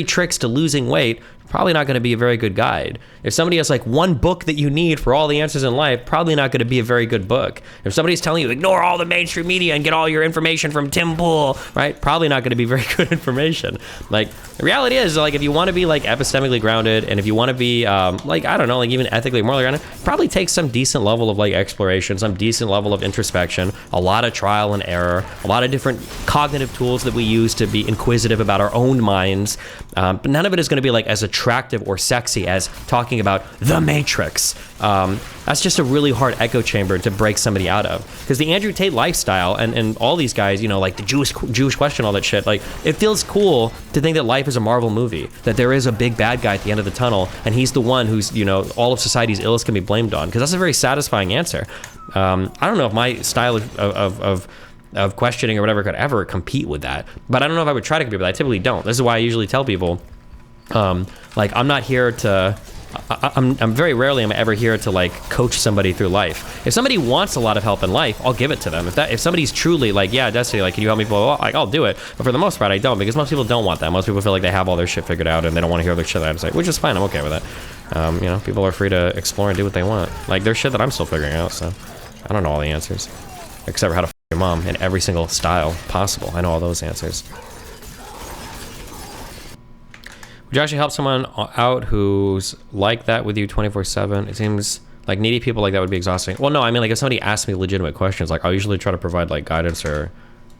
tricks to losing weight, probably not going to be a very good guide. If somebody has like 1 book that you need for all the answers in life, probably not going to be a very good book. If somebody's telling you ignore all the mainstream media and get all your information from Tim Pool, right? Probably not going to be very good information. Like, the reality is, like, if you want to be like epistemically grounded, and if you want to be like, I don't know, like even ethically, morally grounded, probably takes some decent level of like exploration, some decent level of introspection, a lot of trial and error, a lot of different cognitive tools that we use to be inquisitive about our own minds. But none of it is going to be like as attractive or sexy as talking about the Matrix. That's just a really hard echo chamber to break somebody out of. Because the Andrew Tate lifestyle and all these guys, you know, like the Jewish question, all that shit, like it feels cool to think that life is a Marvel movie, that there is a big bad guy at the end of the tunnel, and he's the one who's, you know, all of society's ills can be blamed on. Because that's a very satisfying answer. I don't know if my style of questioning or whatever could ever compete with that, but I don't know if I would try to compete with that. I typically don't. This is why I usually tell people, like, I'm not here to, I'm very rarely am I ever here to like coach somebody through life. If somebody wants a lot of help in life, I'll give it to them. If somebody's truly like, yeah, Destiny, like, can you help me? Blah, blah, blah, like, I'll do it. But for the most part, I don't, because most people don't want that. Most people feel like they have all their shit figured out and they don't want to hear other shit that I have to say, which is fine. I'm okay with that. You know, people are free to explore and do what they want. Like, there's shit that I'm still figuring out, so I don't know all the answers, except for how to f your mom in every single style possible. I know all those answers. Would you actually help someone out who's like that with you 24/7? It seems like needy people like that would be exhausting. Well, no, I mean, like if somebody asks me legitimate questions, like I'll usually try to provide like guidance or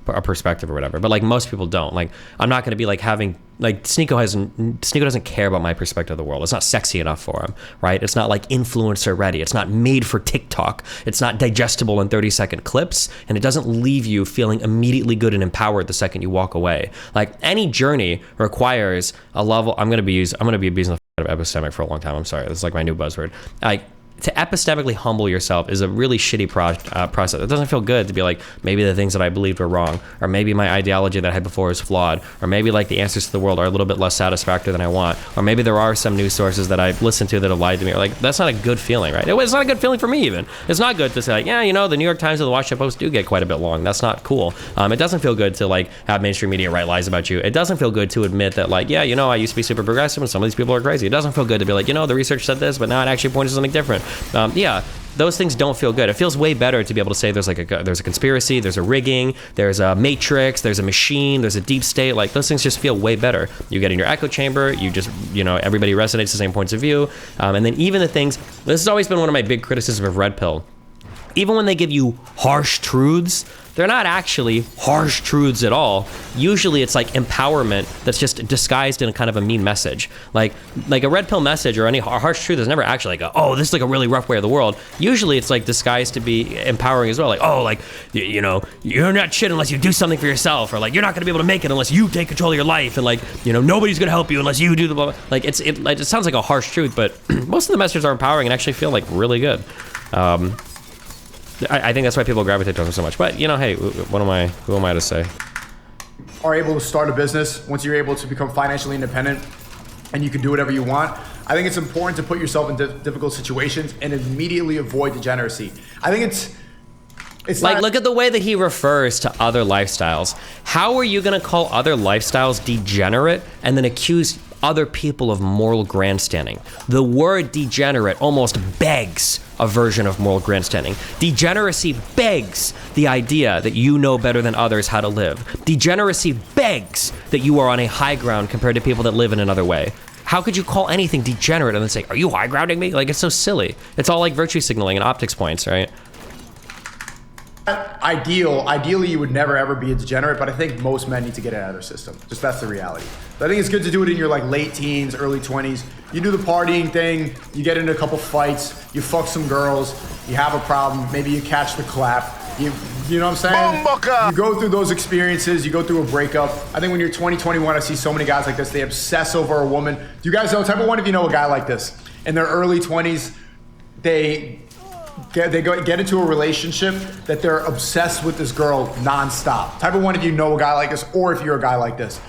a perspective or whatever. But like most people don't. Like I'm not going to be like having like Sneako doesn't care about my perspective of the world. It's not sexy enough for him, right? It's not like influencer ready. It's not made for TikTok. It's not digestible in 30-second clips, and it doesn't leave you feeling immediately good and empowered the second you walk away. Like any journey requires a level. I'm going to be abusing the of epistemic for a long time. I'm sorry. This is like my new buzzword. Like, to epistemically humble yourself is a really shitty process. It doesn't feel good to be like, maybe the things that I believed were wrong, or maybe my ideology that I had before is flawed, or maybe like the answers to the world are a little bit less satisfactory than I want, or maybe there are some news sources that I've listened to that have lied to me. Or like, that's not a good feeling, right? It's not a good feeling for me even. It's not good to say like, yeah, you know, the New York Times or the Washington Post do get quite a bit long. That's not cool. It doesn't feel good to like have mainstream media write lies about you. It doesn't feel good to admit that like, yeah, you know, I used to be super progressive and some of these people are crazy. It doesn't feel good to be like, you know, the research said this, but now it actually points to something different. Yeah. Those things don't feel good. It feels way better to be able to say there's a conspiracy, there's a rigging, there's a matrix, there's a machine, there's a deep state. Like those things just feel way better. You get in your echo chamber, you just, you know, everybody resonates the same points of view. And then even the things, this has always been one of my big criticisms of Red Pill. Even when they give you harsh truths, they're not actually harsh truths at all. Usually it's like empowerment that's just disguised in a kind of a mean message. Like a Red Pill message or any harsh truth is never actually like, oh, this is like a really rough way of the world. Usually it's like disguised to be empowering as well. Like, oh, like, you know, you're not shit unless you do something for yourself, or like, you're not gonna be able to make it unless you take control of your life, and like, you know, nobody's gonna help you unless you do the blah, blah. Like, it sounds like a harsh truth, but most of the messages are empowering and actually feel like really good. I think that's why people gravitate to them so much. But, you know, hey, who am I to say? Are able to start a business, once you're able to become financially independent and you can do whatever you want, I think it's important to put yourself in difficult situations and immediately avoid degeneracy. I think It's Like, not- look at the way that he refers to other lifestyles. How are you gonna call other lifestyles degenerate and then accuse other people of moral grandstanding? The word degenerate almost begs a version of moral grandstanding. Degeneracy begs the idea that you know better than others how to live. Degeneracy begs that you are on a high ground compared to people that live in another way. How could you call anything degenerate and then say, are you high grounding me? Like, it's so silly. It's all like virtue signaling and optics points, right? Ideally, you would never ever be a degenerate, but I think most men need to get it out of their system. Just that's the reality. But I think it's good to do it in your like late teens, early 20s. You do the partying thing, you get into a couple fights, you fuck some girls, you have a problem, maybe you catch the clap. You know what I'm saying? You go through those experiences, you go through a breakup. I think when you're 20, 21, I see so many guys like this, they obsess over a woman. Do you guys know, type of one of you know a guy like this? In their early 20s, they get into a relationship that they're obsessed with this girl nonstop. Type of one of you know a guy like this, or if you're a guy like this.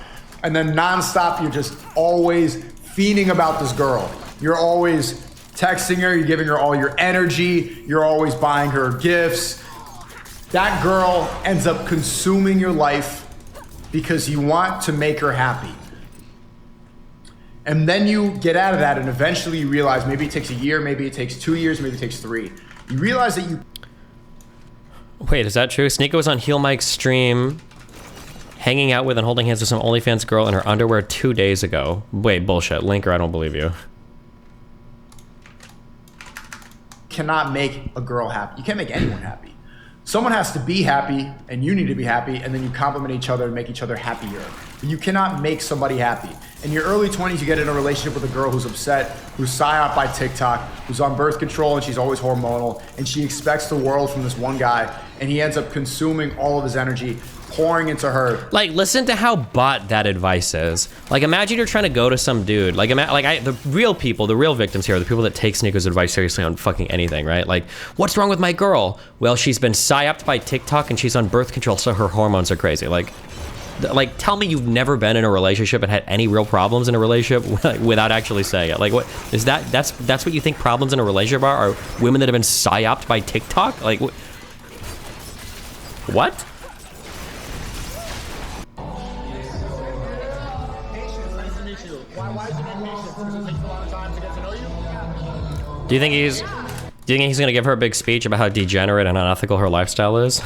And then nonstop, you're just always fiending about this girl. You're always texting her, you're giving her all your energy, you're always buying her gifts. That girl ends up consuming your life because you want to make her happy. And then you get out of that and eventually you realize maybe it takes a year, maybe it takes 2 years, maybe it takes 3. You realize that you... Wait, is that true? Sneako was on Heel Mike's stream, hanging out with and holding hands with some OnlyFans girl in her underwear 2 days ago. Wait, bullshit. Linker, I don't believe you. cannot make a girl happy. You can't make anyone happy. Someone has to be happy, and you need to be happy, and then you compliment each other and make each other happier. But you cannot make somebody happy. In your early 20s, you get in a relationship with a girl who's upset, who's psyoped by TikTok, who's on birth control, and she's always hormonal, and she expects the world from this one guy, and he ends up consuming all of his energy, pouring into her. Like, listen to how bot that advice is. Like, imagine you're trying to go to some dude. Like, the real people, the real victims here are the people that take Sneako's advice seriously on fucking anything, right? Like, what's wrong with my girl? Well, she's been psyoped by TikTok and she's on birth control, so her hormones are crazy. Like, tell me you've never been in a relationship and had any real problems in a relationship without actually saying it. Like, what is that? That's what you think problems in a relationship are women that have been psyoped by TikTok? Like, what? Do you think he's gonna give her a big speech about how degenerate and unethical her lifestyle is?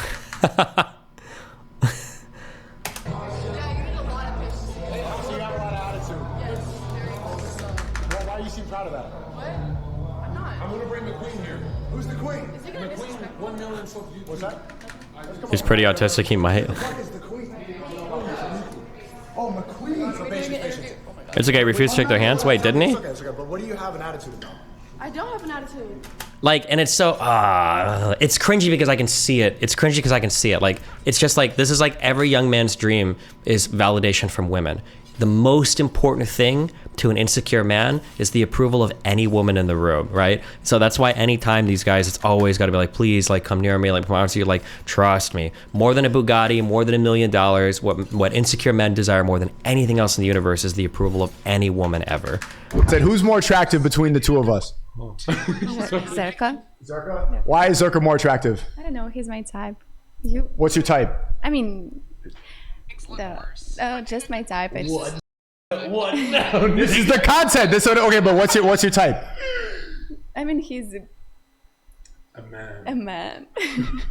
He's pretty autistic, he might. It's okay, refuse to shake their hands? Wait, didn't he? It's okay, but what do you have an attitude about? I don't have an attitude. Like, and it's so, it's cringy because I can see it. It's cringy because I can see it. Like, it's just like, this is like every young man's dream is validation from women. The most important thing to an insecure man is the approval of any woman in the room, right? So that's why anytime these guys, it's always got to be like, please, like, come near me, like, promise you, like, trust me. More than a Bugatti, more than $1 million, what insecure men desire more than anything else in the universe is the approval of any woman ever. Said, who's more attractive between the two of us? Zerka? Zerka? Yeah. Why is Zerka more attractive? I don't know. He's my type. You? What's your type? I mean, just my type. What? No, this is the content. Okay, but what's your type? I mean, he's a man. A man.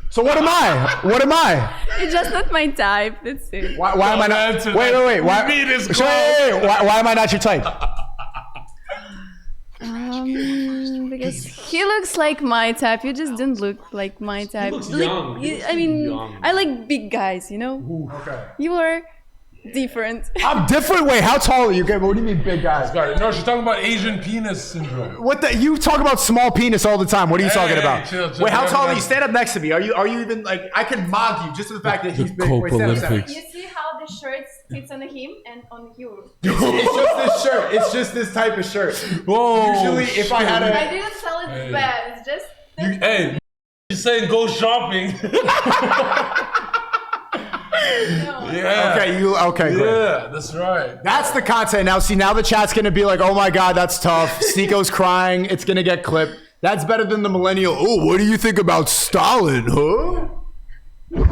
So what am I? What am I? It's just not my type. That's it. Why am I not? Wait. Why am I not your type? Because he looks like my type. You just didn't look like my type. He looks like, young. I like big guys, you know? Ooh. Okay. You are different. I'm different? Wait, how tall are you? Okay, what do you mean big guys? No, she's talking about Asian penis syndrome. What the? You talk about small penis all the time. What are you talking about? Chill, wait, how tall are you? Stand up next to me. Are you even like? I can mock you just for the fact that he's big. Wait, stand up. You see how the shirt fits on him and on you? It's just this shirt. It's just this type of shirt. Whoa. Usually, if I had a. I didn't sell it bad. It's just. Hey, you're saying go shopping. No. Yeah. Okay, great. Yeah, that's right. That's the content. Now, see, now the chat's gonna be like, oh my god, that's tough. Sneako's crying. It's gonna get clipped. That's better than the millennial. Oh, what do you think about Stalin, huh? You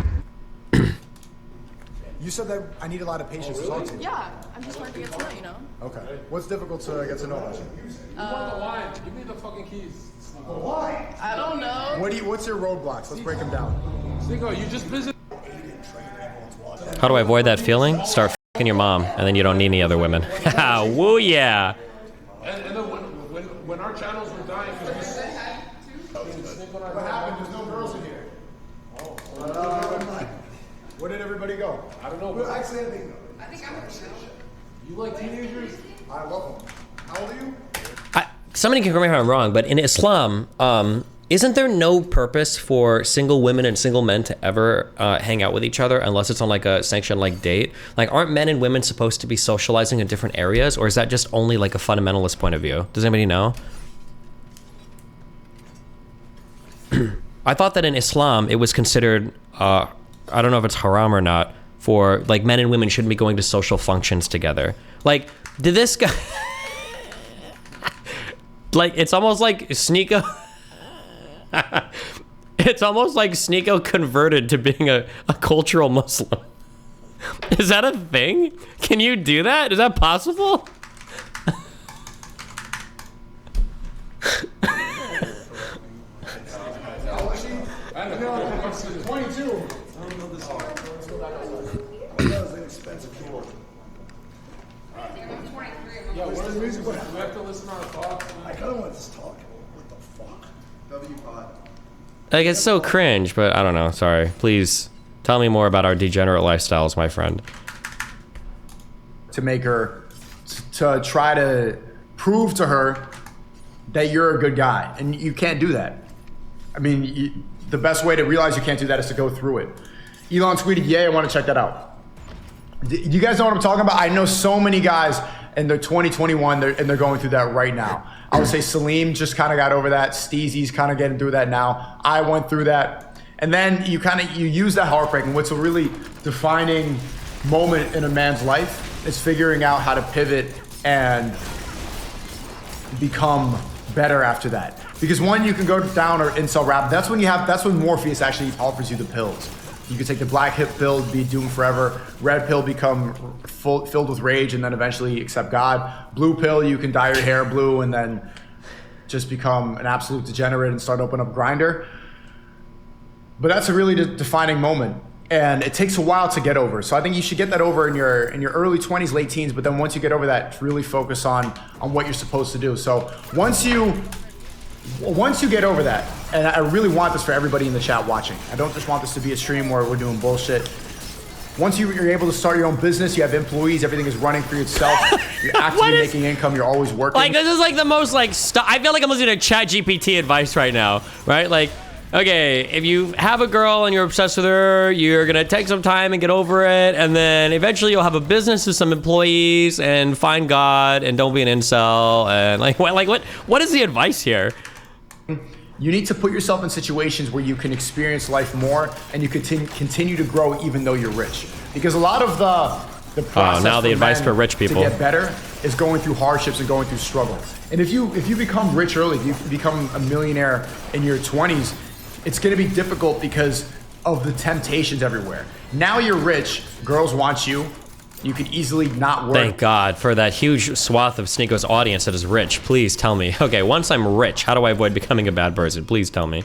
said that I need a lot of patience to talk to you. Yeah, I'm just trying to get to know you, know? Okay. What's difficult to get to know about you? You want the line? Give me the fucking keys. Why? I don't know. What's your roadblocks? Let's break them down. Sneako, you just visit. How do I avoid that feeling? Start f***ing your mom, and then you don't need any other women. Woo yeah. And then when our channels were dying, because What happened? There's no girls in here. Where did everybody go? I don't know. Well, actually, I think I'm You like teenagers? I love them. How old are you? Somebody can correct me if I'm wrong, but in Islam, isn't there no purpose for single women and single men to ever hang out with each other unless it's on like a sanctioned like date? Like, aren't men and women supposed to be socializing in different areas, or is that just only like a fundamentalist point of view? Does anybody know? I thought that in Islam it was considered, I don't know if it's haram or not, for like men and women shouldn't be going to social functions together. Like, did this guy? Like, it's almost like Sneako. It's almost like Sneako converted to being a cultural Muslim. Is that a thing? Can you do that? Is that possible? We have to listen to our thoughts. I kind of want to just talk. What the fuck? W-Pod. Like, it's so cringe, but I don't know. Sorry. Please tell me more about our degenerate lifestyles, my friend. To make her, to try to prove to her that you're a good guy. And you can't do that. I mean, the best way to realize you can't do that is to go through it. Elon tweeted, "Yay, I want to check that out." You guys know what I'm talking about? I know so many guys and they're 2021 and they're going through that right now. I would say Salim just kind of got over that. Steezy's kind of getting through that now. I went through that. And then you use that heartbreak, and what's a really defining moment in a man's life is figuring out how to pivot and become better after that. Because one, you can go down or incel rap. That's when Morpheus actually offers you the pills. You can take the black pill, be doomed forever. Red pill, become filled with rage, and then eventually accept God. Blue pill, you can dye your hair blue and then just become an absolute degenerate and start opening up Grindr. But that's a really defining moment, and it takes a while to get over. So I think you should get that over in your early 20s, late teens. But then once you get over that, really focus on what you're supposed to do. So once you get over that, and I really want this for everybody in the chat watching. I don't just want this to be a stream where we're doing bullshit. Once you're able to start your own business, you have employees, everything is running for yourself. You're actively making income. You're always working. Like, this is like the most like I feel like I'm listening to ChatGPT advice right now, right? Like, okay, if you have a girl and you're obsessed with her, you're gonna take some time and get over it, and then eventually you'll have a business with some employees and find God and don't be an incel. And like what is the advice here? You need to put yourself in situations where you can experience life more and you continue to grow even though you're rich. Because a lot of the process now the advice for rich people to get better is going through hardships and going through struggle. And if you become rich early, if you become a millionaire in your 20s, it's going to be difficult because of the temptations everywhere. Now you're rich, girls want you. You could easily not work. Thank God for that huge swath of Sneako's audience that is rich. Please tell me. Okay, once I'm rich, how do I avoid becoming a bad person? Please tell me.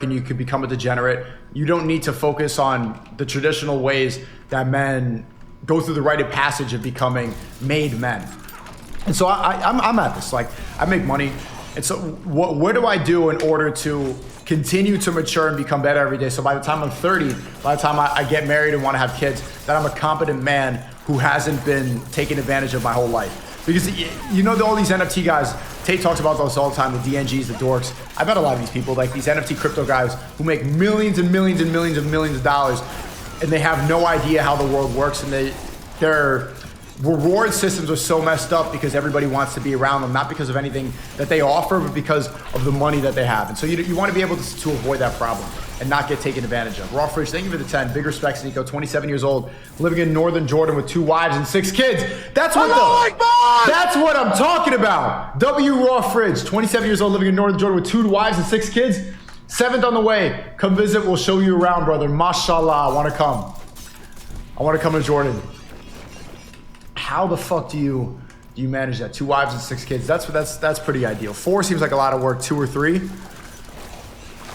And you could become a degenerate. You don't need to focus on the traditional ways that men go through the rite of passage of becoming made men. And so I'm at this. Like, I make money. And so what do I do in order to continue to mature and become better every day? So by the time I'm 30, by the time I get married and want to have kids, that I'm a competent man who hasn't been taken advantage of my whole life. Because you know all these NFT guys, Tate talks about those all the time, the DNGs, the dorks. I bet a lot of these people, like these NFT crypto guys who make millions and millions and millions and millions of dollars, and they have no idea how the world works, and their reward systems are so messed up because everybody wants to be around them, not because of anything that they offer, but because of the money that they have. And so you want to be able to avoid that problem and not get taken advantage of. Raw Fridge, thank you for the 10. Big respect, Sneako, 27 years old, living in northern Jordan with 2 wives and 6 kids. That's what that's what I'm talking about. W Raw Fridge, 27 years old, living in northern Jordan with 2 wives and 6 kids. 7th on the way. Come visit. We'll show you around, brother. Mashallah. I want to come. I want to come to Jordan. How the fuck do you manage that? 2 wives and 6 kids. That's pretty ideal. 4 seems like a lot of work. 2 or 3.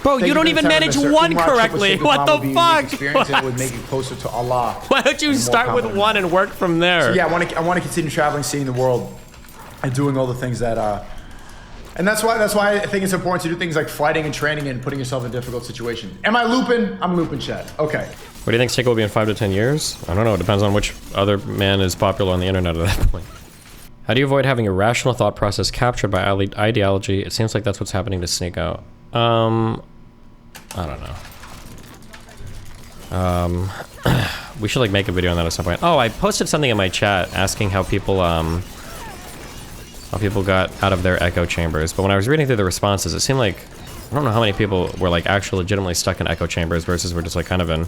Bro, you don't even manage one correctly. What the fuck? Experience and it would make you closer to Allah. Why don't you start with 1 and work from there? So yeah, I want to continue traveling, seeing the world, and doing all the things that. And that's why I think it's important to do things like fighting and training and putting yourself in difficult situations. Am I looping? I'm looping, chat. Okay. What do you think Sneako will be in 5 to 10 years? I don't know. It depends on which other man is popular on the internet at that point. How do you avoid having a rational thought process captured by ideology? It seems like that's what's happening to Sneako. I don't know. We should like make a video on that at some point. Oh, I posted something in my chat asking how people got out of their echo chambers. But when I was reading through the responses, it seemed like I don't know how many people were like actually legitimately stuck in echo chambers versus were just like kind of in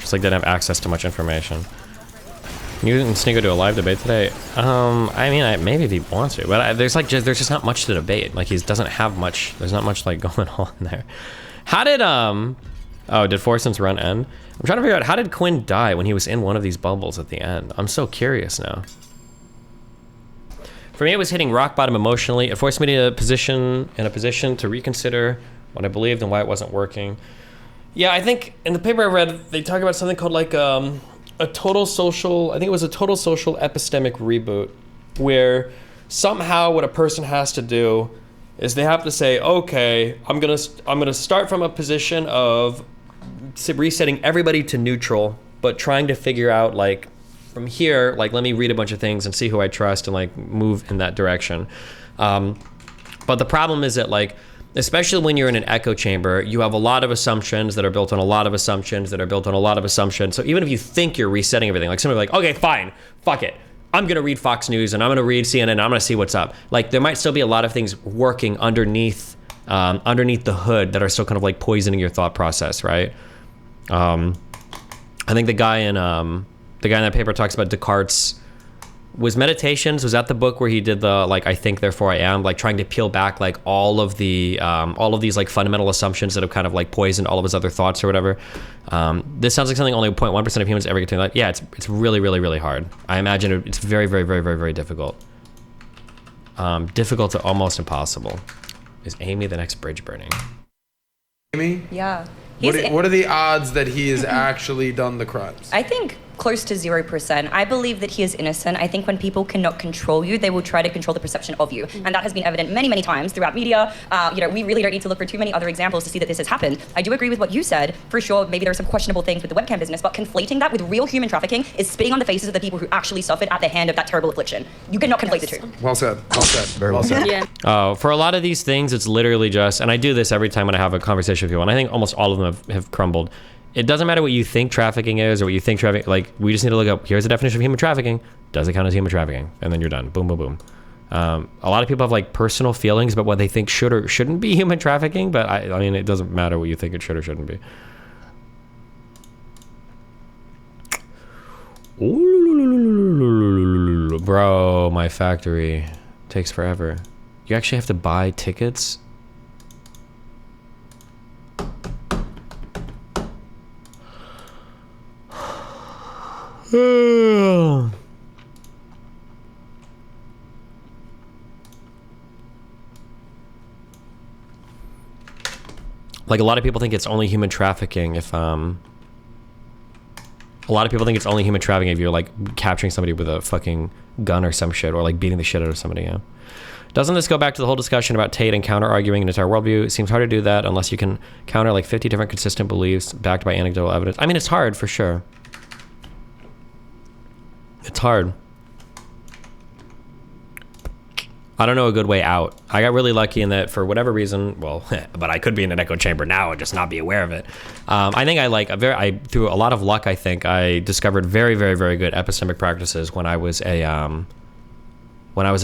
just like didn't have access to much information. You and Sneako do a live debate today? I mean, maybe if he wants to, but there's just not much to debate. Like he doesn't have much. There's not much like going on there. How did oh, did Forson's run end? I'm trying to figure out how did Quinn die when he was in one of these bubbles at the end. I'm so curious now. For me, it was hitting rock bottom emotionally. It forced me to in a position to reconsider what I believed and why it wasn't working. Yeah, I think in the paper I read, they talk about something called like a total social, I think it was a total social epistemic reboot, where somehow what a person has to do is they have to say, okay, I'm gonna start from a position of resetting everybody to neutral, but trying to figure out like from here, like let me read a bunch of things and see who I trust and like move in that direction. But the problem is that like, especially when you're in an echo chamber, you have a lot of assumptions that are built on a lot of assumptions that are built on a lot of assumptions. So even if you think you're resetting everything, like somebody like, okay, fine, fuck it. I'm gonna read Fox News and I'm gonna read CNN and I'm gonna see what's up. Like there might still be a lot of things working underneath the hood that are still kind of like poisoning your thought process, right? I think the guy in that paper talks about Descartes' was Meditations. Was that the book where he did the like I think therefore I am, like trying to peel back like all of these like fundamental assumptions that have kind of like poisoned all of his other thoughts or whatever. This sounds like something only 0.1% of humans ever get to like. Yeah, it's really really really hard. I imagine it's very very very very very difficult. Difficult to almost impossible. Is Amy the next bridge burning? Amy? Yeah. What are the odds that he has actually done the crimes? I think close to 0%. I believe that he is innocent. I think when people cannot control you, they will try to control the perception of you. And that has been evident many, many times throughout media. We really don't need to look for too many other examples to see that this has happened. I do agree with what you said. For sure, maybe there are some questionable things with the webcam business, but conflating that with real human trafficking is spitting on the faces of the people who actually suffered at the hand of that terrible affliction. You cannot conflate the two. Well said. Well said. Very well said. Yeah. For a lot of these things, it's literally just, and I do this every time when I have a conversation with people, and I think almost all of them have crumbled. It doesn't matter what you think trafficking is or what you think trafficking, like we just need to look up, here's the definition of human trafficking. Does it count as human trafficking? And then you're done. Boom, boom, boom. A lot of people have like personal feelings about what they think should or shouldn't be human trafficking, but I mean, it doesn't matter what you think it should or shouldn't be. Ooh, bro, my factory takes forever. You actually have to buy tickets? Like a lot of people think it's only human trafficking if a lot of people think it's only human trafficking if you're like capturing somebody with a fucking gun or some shit, or like beating the shit out of somebody. Yeah. Doesn't this go back to the whole discussion about Tate and counter arguing an entire worldview? It seems hard to do that unless you can counter like 50 different consistent beliefs backed by anecdotal evidence. I mean, it's hard for sure. It's hard. I don't know a good way out. I got really lucky in that for whatever reason, well, but I could be in an echo chamber now and just not be aware of it. I think through a lot of luck, I think I discovered very, very, very good epistemic practices when I was a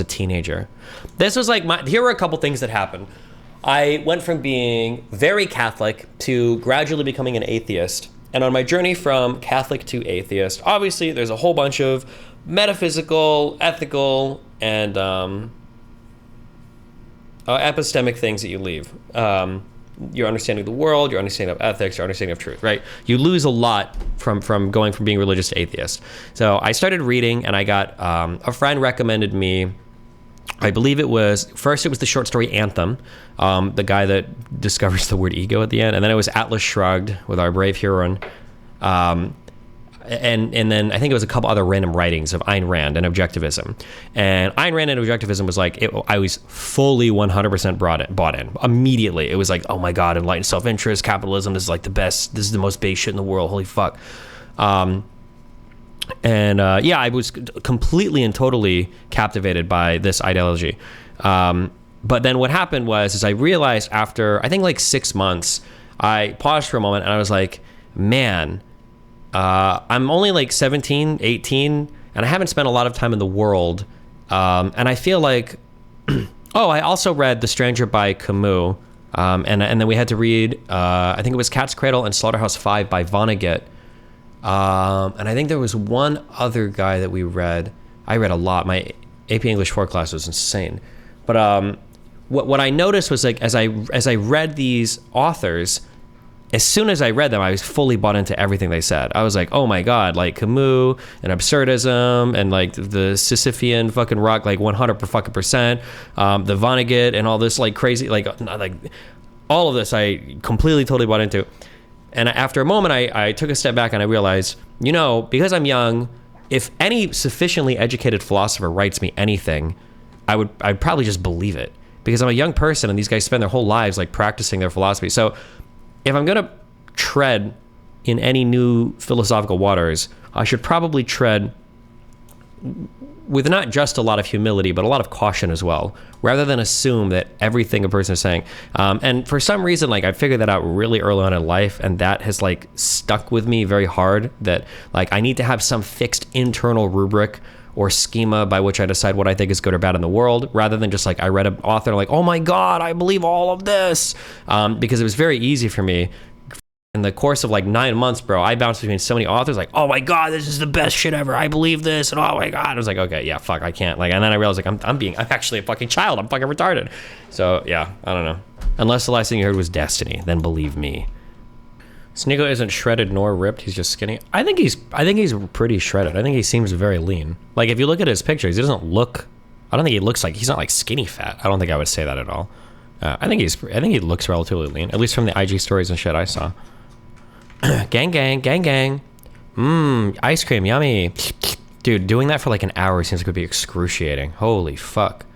teenager. This was like here were a couple things that happened. I went from being very Catholic to gradually becoming an atheist. And on my journey from Catholic to atheist, obviously there's a whole bunch of metaphysical, ethical, and epistemic things that you leave. Your understanding of the world, your understanding of ethics, your understanding of truth, right? You lose a lot from going from being religious to atheist. So I started reading, and I got a friend recommended me, I believe it was the short story Anthem, the guy that discovers the word ego at the end, and then it was Atlas Shrugged with our brave Huron. And then I think it was a couple other random writings of Ayn Rand and objectivism. And Ayn Rand and objectivism was like, I was fully 100% bought in immediately. It was like, oh my God, enlightened self-interest, capitalism, this is like the best, this is the most base shit in the world, holy fuck. I was completely and totally captivated by this ideology. But then what happened was I realized after, I think like 6 months, I paused for a moment and I was like, man, I'm only like 17, 18, and I haven't spent a lot of time in the world. And I feel like, I also read The Stranger by Camus. And then we had to read, I think it was Cat's Cradle and Slaughterhouse 5 by Vonnegut. And I think there was one other guy that we read. I read a lot. My AP English 4 class was insane. But what I noticed was like, as I read these authors, as soon as I read them, I was fully bought into everything they said. I was like, oh my God, like Camus and absurdism and like the Sisyphean fucking rock, like 100%, the Vonnegut and all this like crazy, like all of this I completely, totally bought into. And after a moment, I took a step back and I realized, because I'm young, if any sufficiently educated philosopher writes me anything, I'd probably just believe it, because I'm a young person and these guys spend their whole lives like practicing their philosophy. So if I'm gonna tread in any new philosophical waters, I should probably tread with not just a lot of humility, but a lot of caution as well, rather than assume that everything a person is saying. And for some reason, like I figured that out really early on in life, and that has like stuck with me very hard, that like I need to have some fixed internal rubric or schema by which I decide what I think is good or bad in the world, rather than just like I read an author and like, oh my God, I believe all of this. Because it was very easy for me. In the course of like 9 months, bro, I bounced between so many authors, like, oh my God, this is the best shit ever. I believe this, and oh my God. I was like, okay, yeah, fuck, I can't. Like, and then I realized like I'm actually a fucking child. I'm fucking retarded. So yeah, I don't know. Unless the last thing you heard was Destiny, then believe me. Sneako isn't shredded nor ripped. He's just skinny. I think he's pretty shredded. I think he seems very lean. Like if you look at his pictures, he doesn't look. I don't think he looks like, he's not like skinny fat. I don't think I would say that at all. I think he looks relatively lean, at least from the IG stories and shit I saw. Gang, gang, gang, gang. Ice cream, yummy. Dude, doing that for like an hour seems like it would be excruciating. Holy fuck.